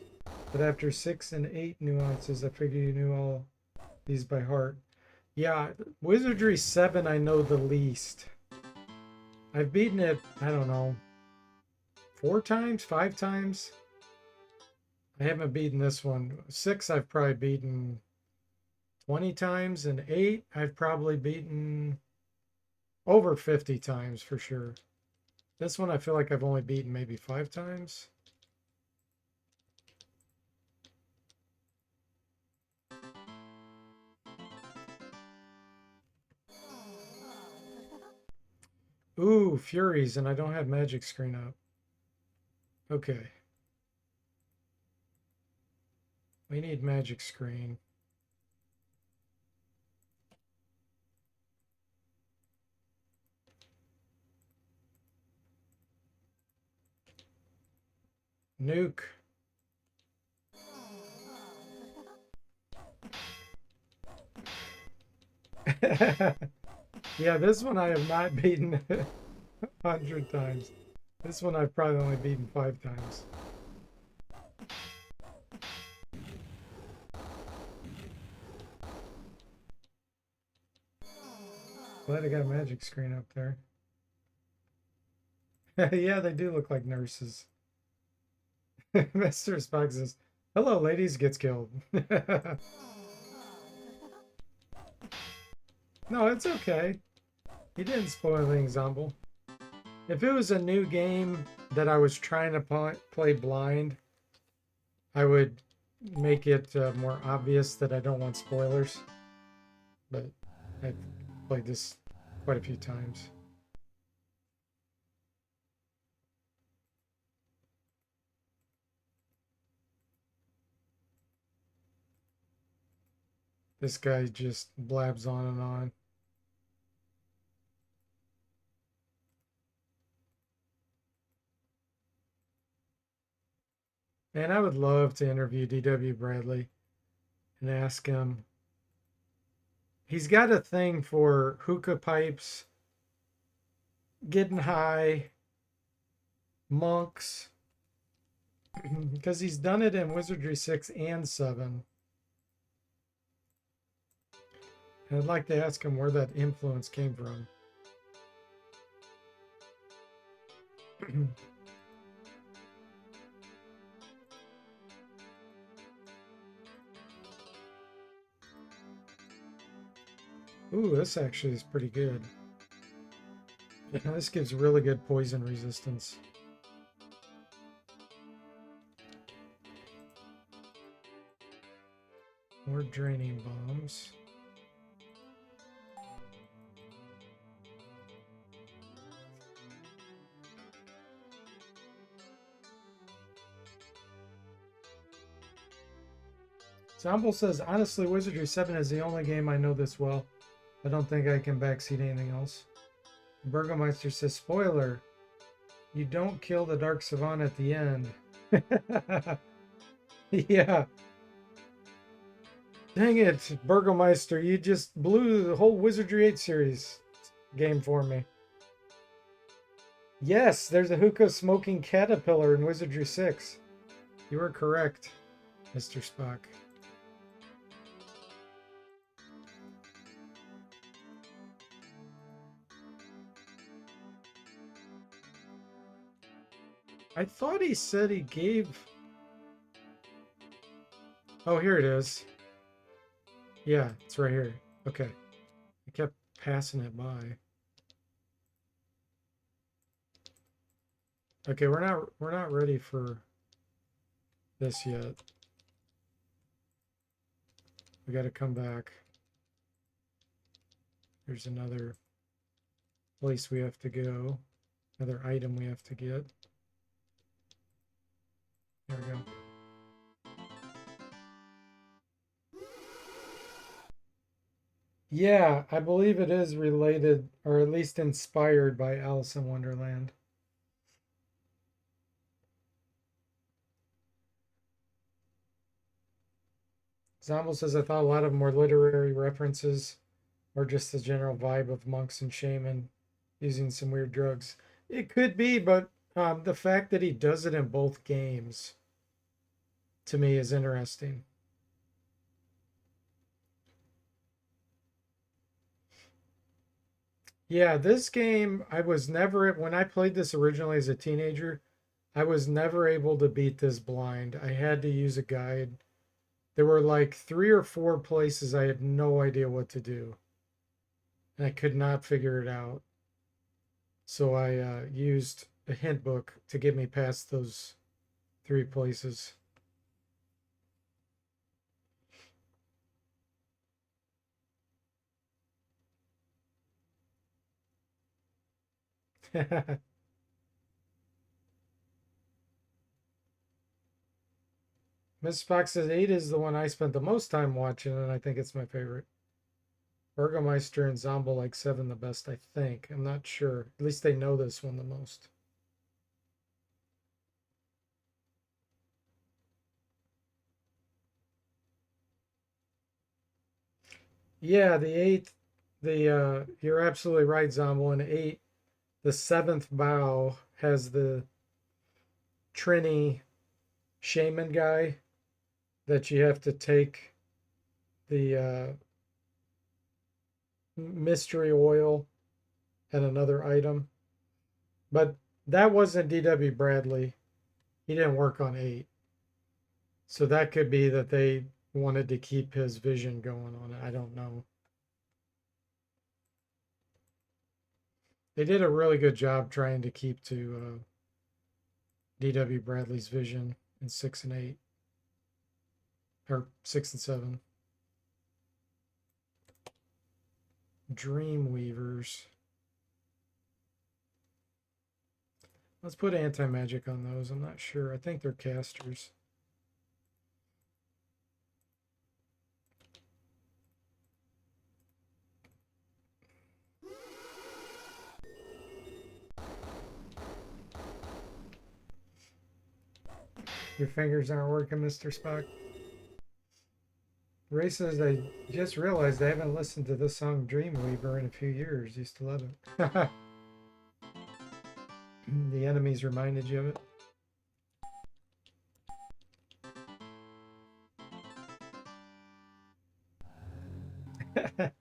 but after 6 and 8 nuances, I figure you knew all these by heart. Yeah, Wizardry 7 I know the least. I've beaten it, I don't know, 4 times, 5 times. I haven't beaten this one. 6 I've probably beaten 20 times, and 8 I've probably beaten over 50 times for sure. This one I feel like I've only beaten maybe 5 times. Ooh, Furies, and I don't have magic screen up. Okay. We need magic screen. Nuke. Yeah, this one I have not beaten 100 times. This one I've probably only beaten 5 times. Glad I got a magic screen up there. Yeah, they do look like nurses. Mr. Spock says, hello, ladies, gets killed. No, it's okay. He didn't spoil anything, Zomble. If it was a new game that I was trying to play blind, I would make it more obvious that I don't want spoilers. But I've played this quite a few times. This guy just blabs on and on. And I would love to interview D.W. Bradley and ask him. He's got a thing for hookah pipes, getting high, monks, because he's done it in Wizardry 6 and 7. And I'd like to ask him where that influence came from. Ooh, this actually is pretty good. This gives really good poison resistance. More draining bombs. Zomble says, honestly, Wizardry 7 is the only game I know this well. I don't think I can backseat anything else. Burgomeister says, spoiler, you don't kill the Dark Savant at the end. Yeah. Dang it, Burgomeister, you just blew the whole Wizardry 8 series game for me. Yes, there's a hookah smoking caterpillar in Wizardry 6. You are correct, Mr. Spock. I thought he said he gave... Oh, here it is. Yeah, it's right here. Okay. I kept passing it by. Okay, we're not ready for this yet. We got to come back. There's another place we have to go. Another item we have to get. There we go. Yeah, I believe it is related, or at least inspired by Alice in Wonderland. Zombel says, I thought a lot of more literary references or just the general vibe of monks and shaman using some weird drugs. It could be, but the fact that he does it in both games to me is interesting. Yeah, this game, I was never, when I played this originally as a teenager, I was never able to beat this blind. I had to use a guide. There were like 3 or 4 places I had no idea what to do, and I could not figure it out. So I used a hint book to get me past those 3 places. Miss Fox says 8 is the one I spent the most time watching, and I think it's my favorite. Burgomeister and Zombo like 7 the best, I think. I'm not sure. At least they know this one the most. Yeah, the 8th, the you're absolutely right, Zombo. And 8, the 7th bow has the Trini shaman guy that you have to take the mystery oil and another item. But that wasn't D.W. Bradley. He didn't work on 8. So that could be that they wanted to keep his vision going on it. I don't know. They did a really good job trying to keep to D.W. Bradley's vision in 6 and 8, or 6 and 7. Dreamweavers. Let's put anti-magic on those. I'm not sure. I think they're casters. Your fingers aren't working, Mr. Spock. Ray says, I just realized I haven't listened to this song Dreamweaver in a few years. Used to love it. The enemies reminded you of it.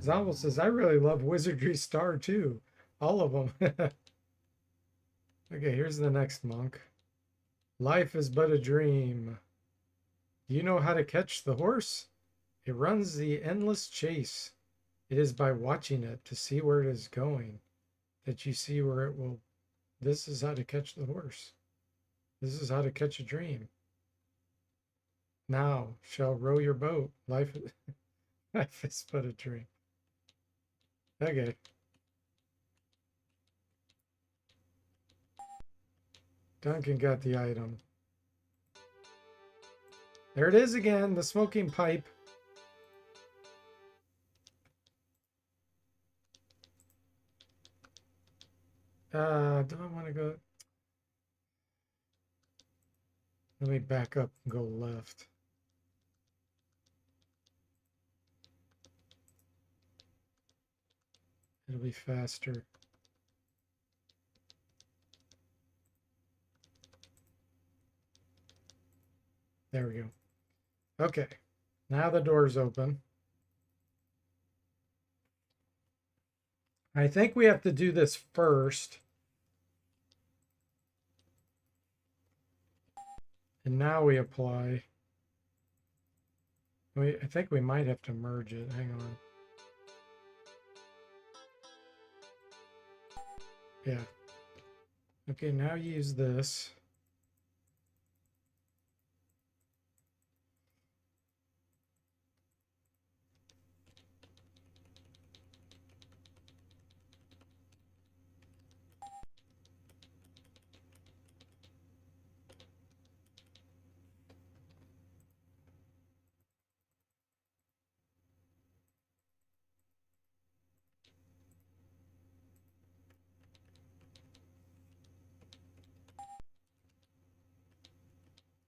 Zombel says, I really love Wizardry Star too. All of them. Okay, here's the next monk. Life is but a dream. You know how to catch the horse? It runs the endless chase. It is by watching it to see where it is going that you see where it will. This is how to catch the horse. This is how to catch a dream. Now shall row your boat. Life is but a dream. Okay. Duncan got the item. There it is again, the smoking pipe. Do I want to go? Let me back up and go left. It'll be faster. There we go. Okay. Now the door's open. I think we have to do this first. And now we apply. I think we might have to merge it. Hang on. Yeah. Okay, now use this.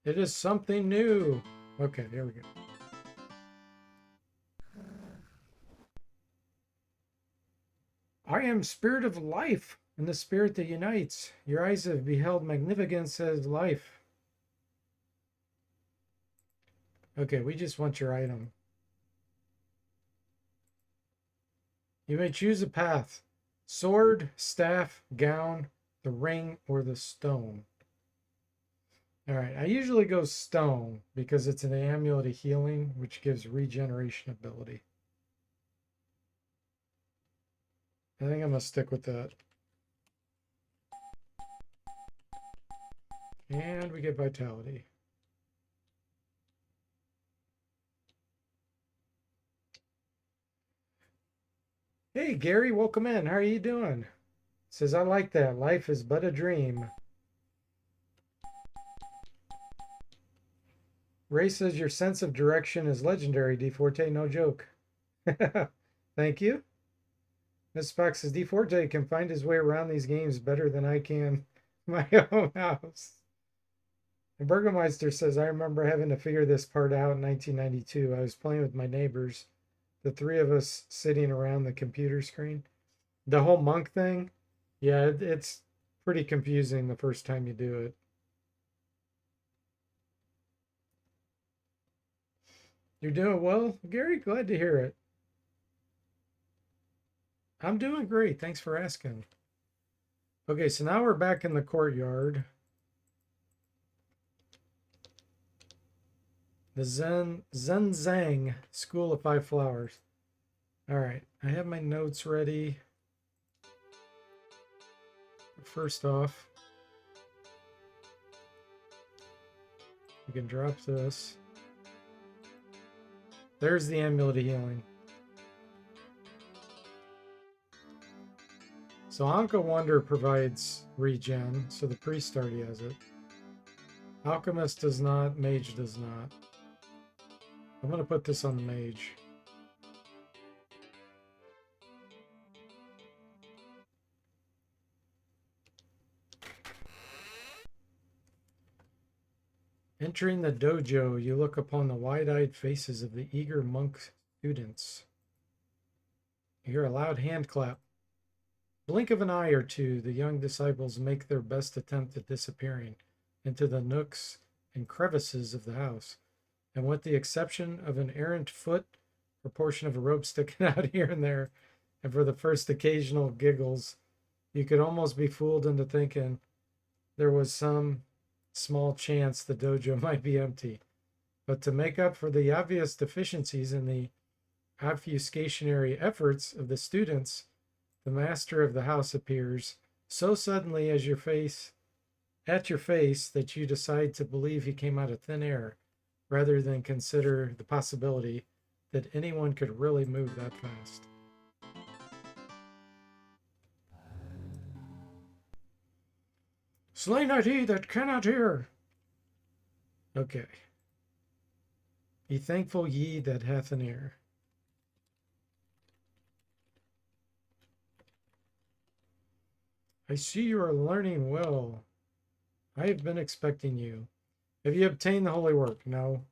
It is something new. Okay, here we go. I am spirit of life, and the spirit that unites. Your eyes have beheld magnificence as life. Okay, we just want your item. You may choose a path. Sword, staff, gown, the ring, or the stone. All right, I usually go stone because it's an amulet of healing, which gives regeneration ability. I think I'm going to stick with that. And we get vitality. Hey, Gary, welcome in. How are you doing? Says, I like that. Life is but a dream. Ray says, your sense of direction is legendary, DeForte. No joke. Thank you. Miss Spock says, DeForte can find his way around these games better than I can my own house. And Burgermeister says, I remember having to figure this part out in 1992. I was playing with my neighbors, the three of us sitting around the computer screen. The whole monk thing, yeah, it's pretty confusing the first time you do it. You're doing well, Gary? Glad to hear it. I'm doing great. Thanks for asking. Okay, so now we're back in the courtyard. The Zhang School of Five Flowers. All right, I have my notes ready. First off, we can drop this. There's the amulet of healing. So Anka Wonder provides regen, so the priest already has it. Alchemist does not, mage does not. I'm going to put this on the mage. Entering the dojo, you look upon the wide-eyed faces of the eager monk students. You hear a loud hand clap. Blink of an eye or two, the young disciples make their best attempt at disappearing into the nooks and crevices of the house. And with the exception of an errant foot or portion of a rope sticking out here and there, and for the first occasional giggles, you could almost be fooled into thinking there was some small chance the dojo might be empty. But to make up for the obvious deficiencies in the obfuscationary efforts of the students, the master of the house appears so suddenly at your face that you decide to believe he came out of thin air, rather than consider the possibility that anyone could really move that fast. Slay not he that cannot hear. Okay. Be thankful ye that hath an ear. I see you are learning well. I have been expecting you. Have you obtained the holy work? No.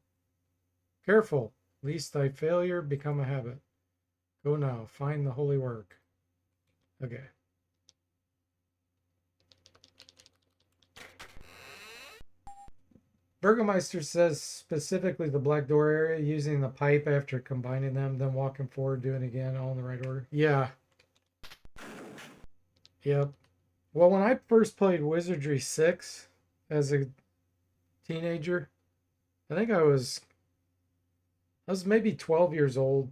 Careful, lest thy failure become a habit. Go now, find the holy work. Okay. Burgermeister says specifically the black door area, using the pipe after combining them, then walking forward, doing it again, all in the right order. Yeah. Yep. Well, when I first played Wizardry 6 as a teenager, I think I was maybe 12 years old,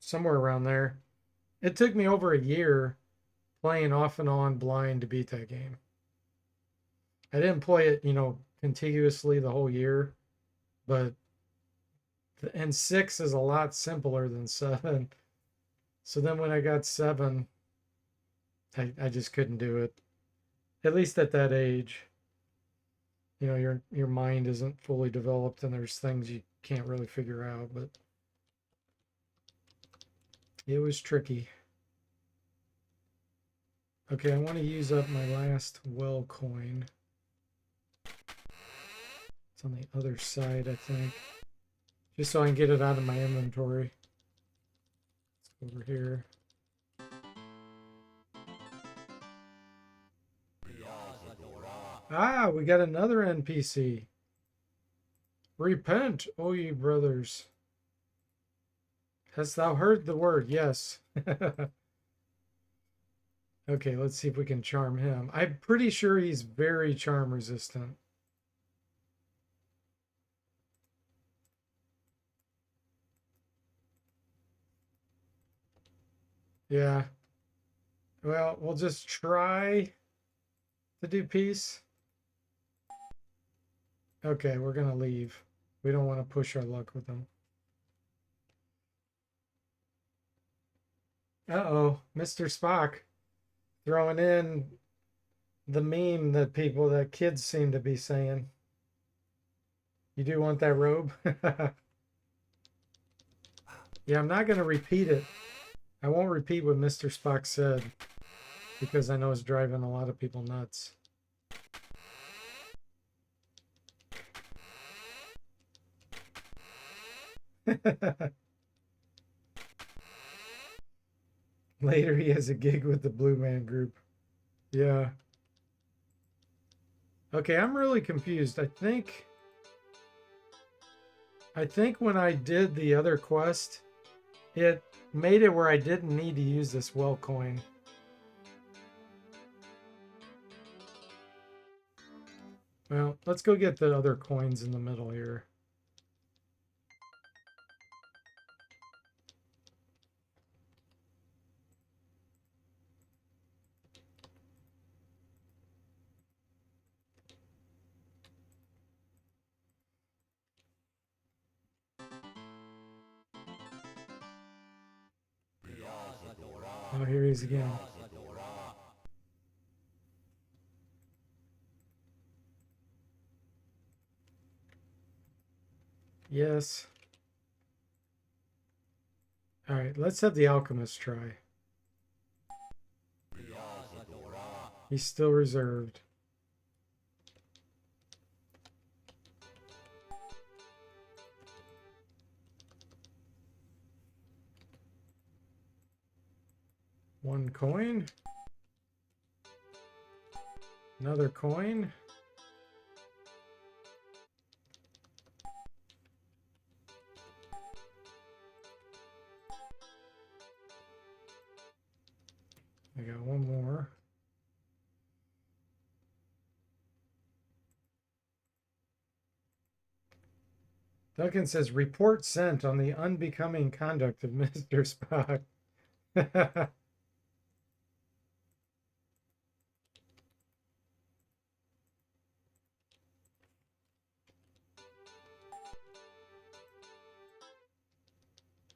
somewhere around there. It took me over a year playing off and on blind to beat that game. I didn't play it, contiguously the whole year, but and 6 is a lot simpler than 7. So then when I got 7, I just couldn't do it. At least at that age. Your mind isn't fully developed and there's things you can't really figure out, but it was tricky. Okay, I want to use up my last well coin. It's on the other side, I think. Just so I can get it out of my inventory. Let's go over here. Ah, we got another NPC. Repent, O ye brothers. Hast thou heard the word? Yes. Okay, let's see if we can charm him. I'm pretty sure he's very charm resistant. Yeah. Well, we'll just try to do peace. Okay, we're going to leave. We don't want to push our luck with them. Uh-oh, Mr. Spock throwing in the meme that kids seem to be saying. You do want that robe? Yeah, I'm not going to repeat it. I won't repeat what Mr. Spock said because I know it's driving a lot of people nuts. Later, he has a gig with the Blue Man Group. Yeah. Okay, I'm really confused. I think when I did the other quest, it made it where I didn't need to use this well coin. Well, let's go get the other coins in the middle here. Oh, here he is again. Yes. All right, let's have the alchemist try. He's still reserved. One coin. Another coin. I got one more. Duncan says, report sent on the unbecoming conduct of Mr. Spock.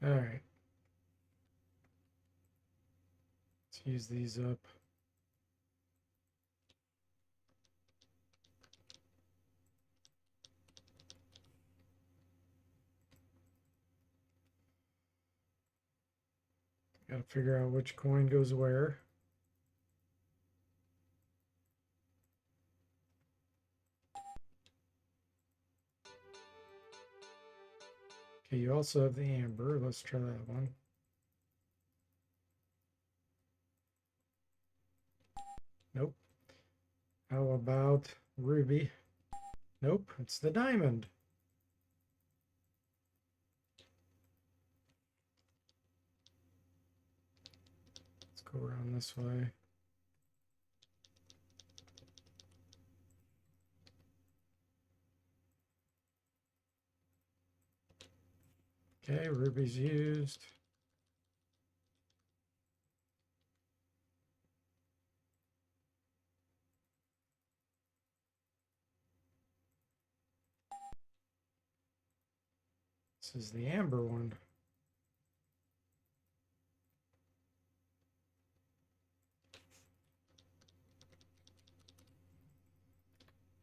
All right. Let's use these up. Got to figure out which coin goes where. Okay, you also have the amber. Let's try that one. Nope. How about ruby? Nope, it's the diamond. Let's go around this way. Okay, ruby's used. This is the amber one.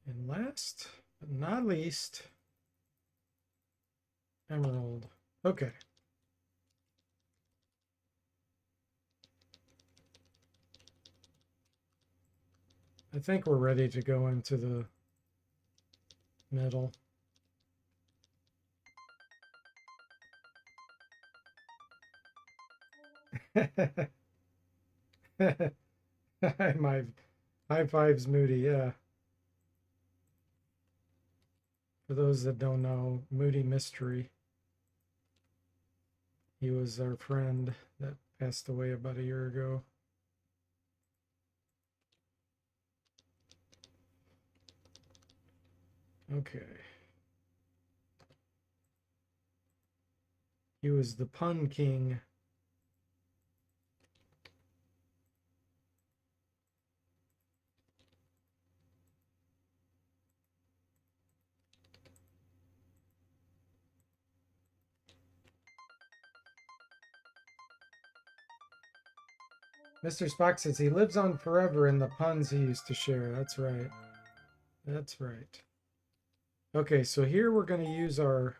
And last but not least, emerald. Okay. I think we're ready to go into the middle. My high fives, Moody. Yeah. For those that don't know, Moody Mystery. He was our friend that passed away about a year ago. Okay. He was the pun king. Mr. Spock says he lives on forever in the puns he used to share. That's right. That's right. Okay, so here we're going to use our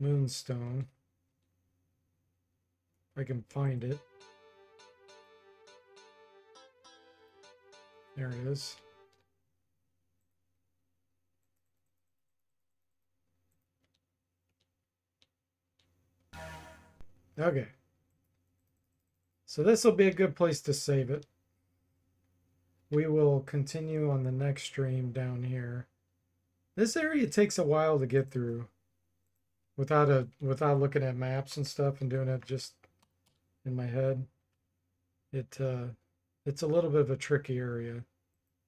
moonstone. If I can find it. There it is. Okay. So this will be a good place to save it. We will continue on the next stream down here. This area takes a while to get through without looking at maps and stuff and doing it just in my head. It's a little bit of a tricky area.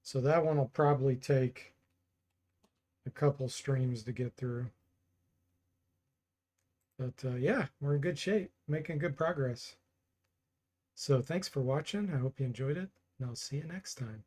So that one will probably take a couple streams to get through. But yeah, we're in good shape, making good progress. So thanks for watching. I hope you enjoyed it, and I'll see you next time.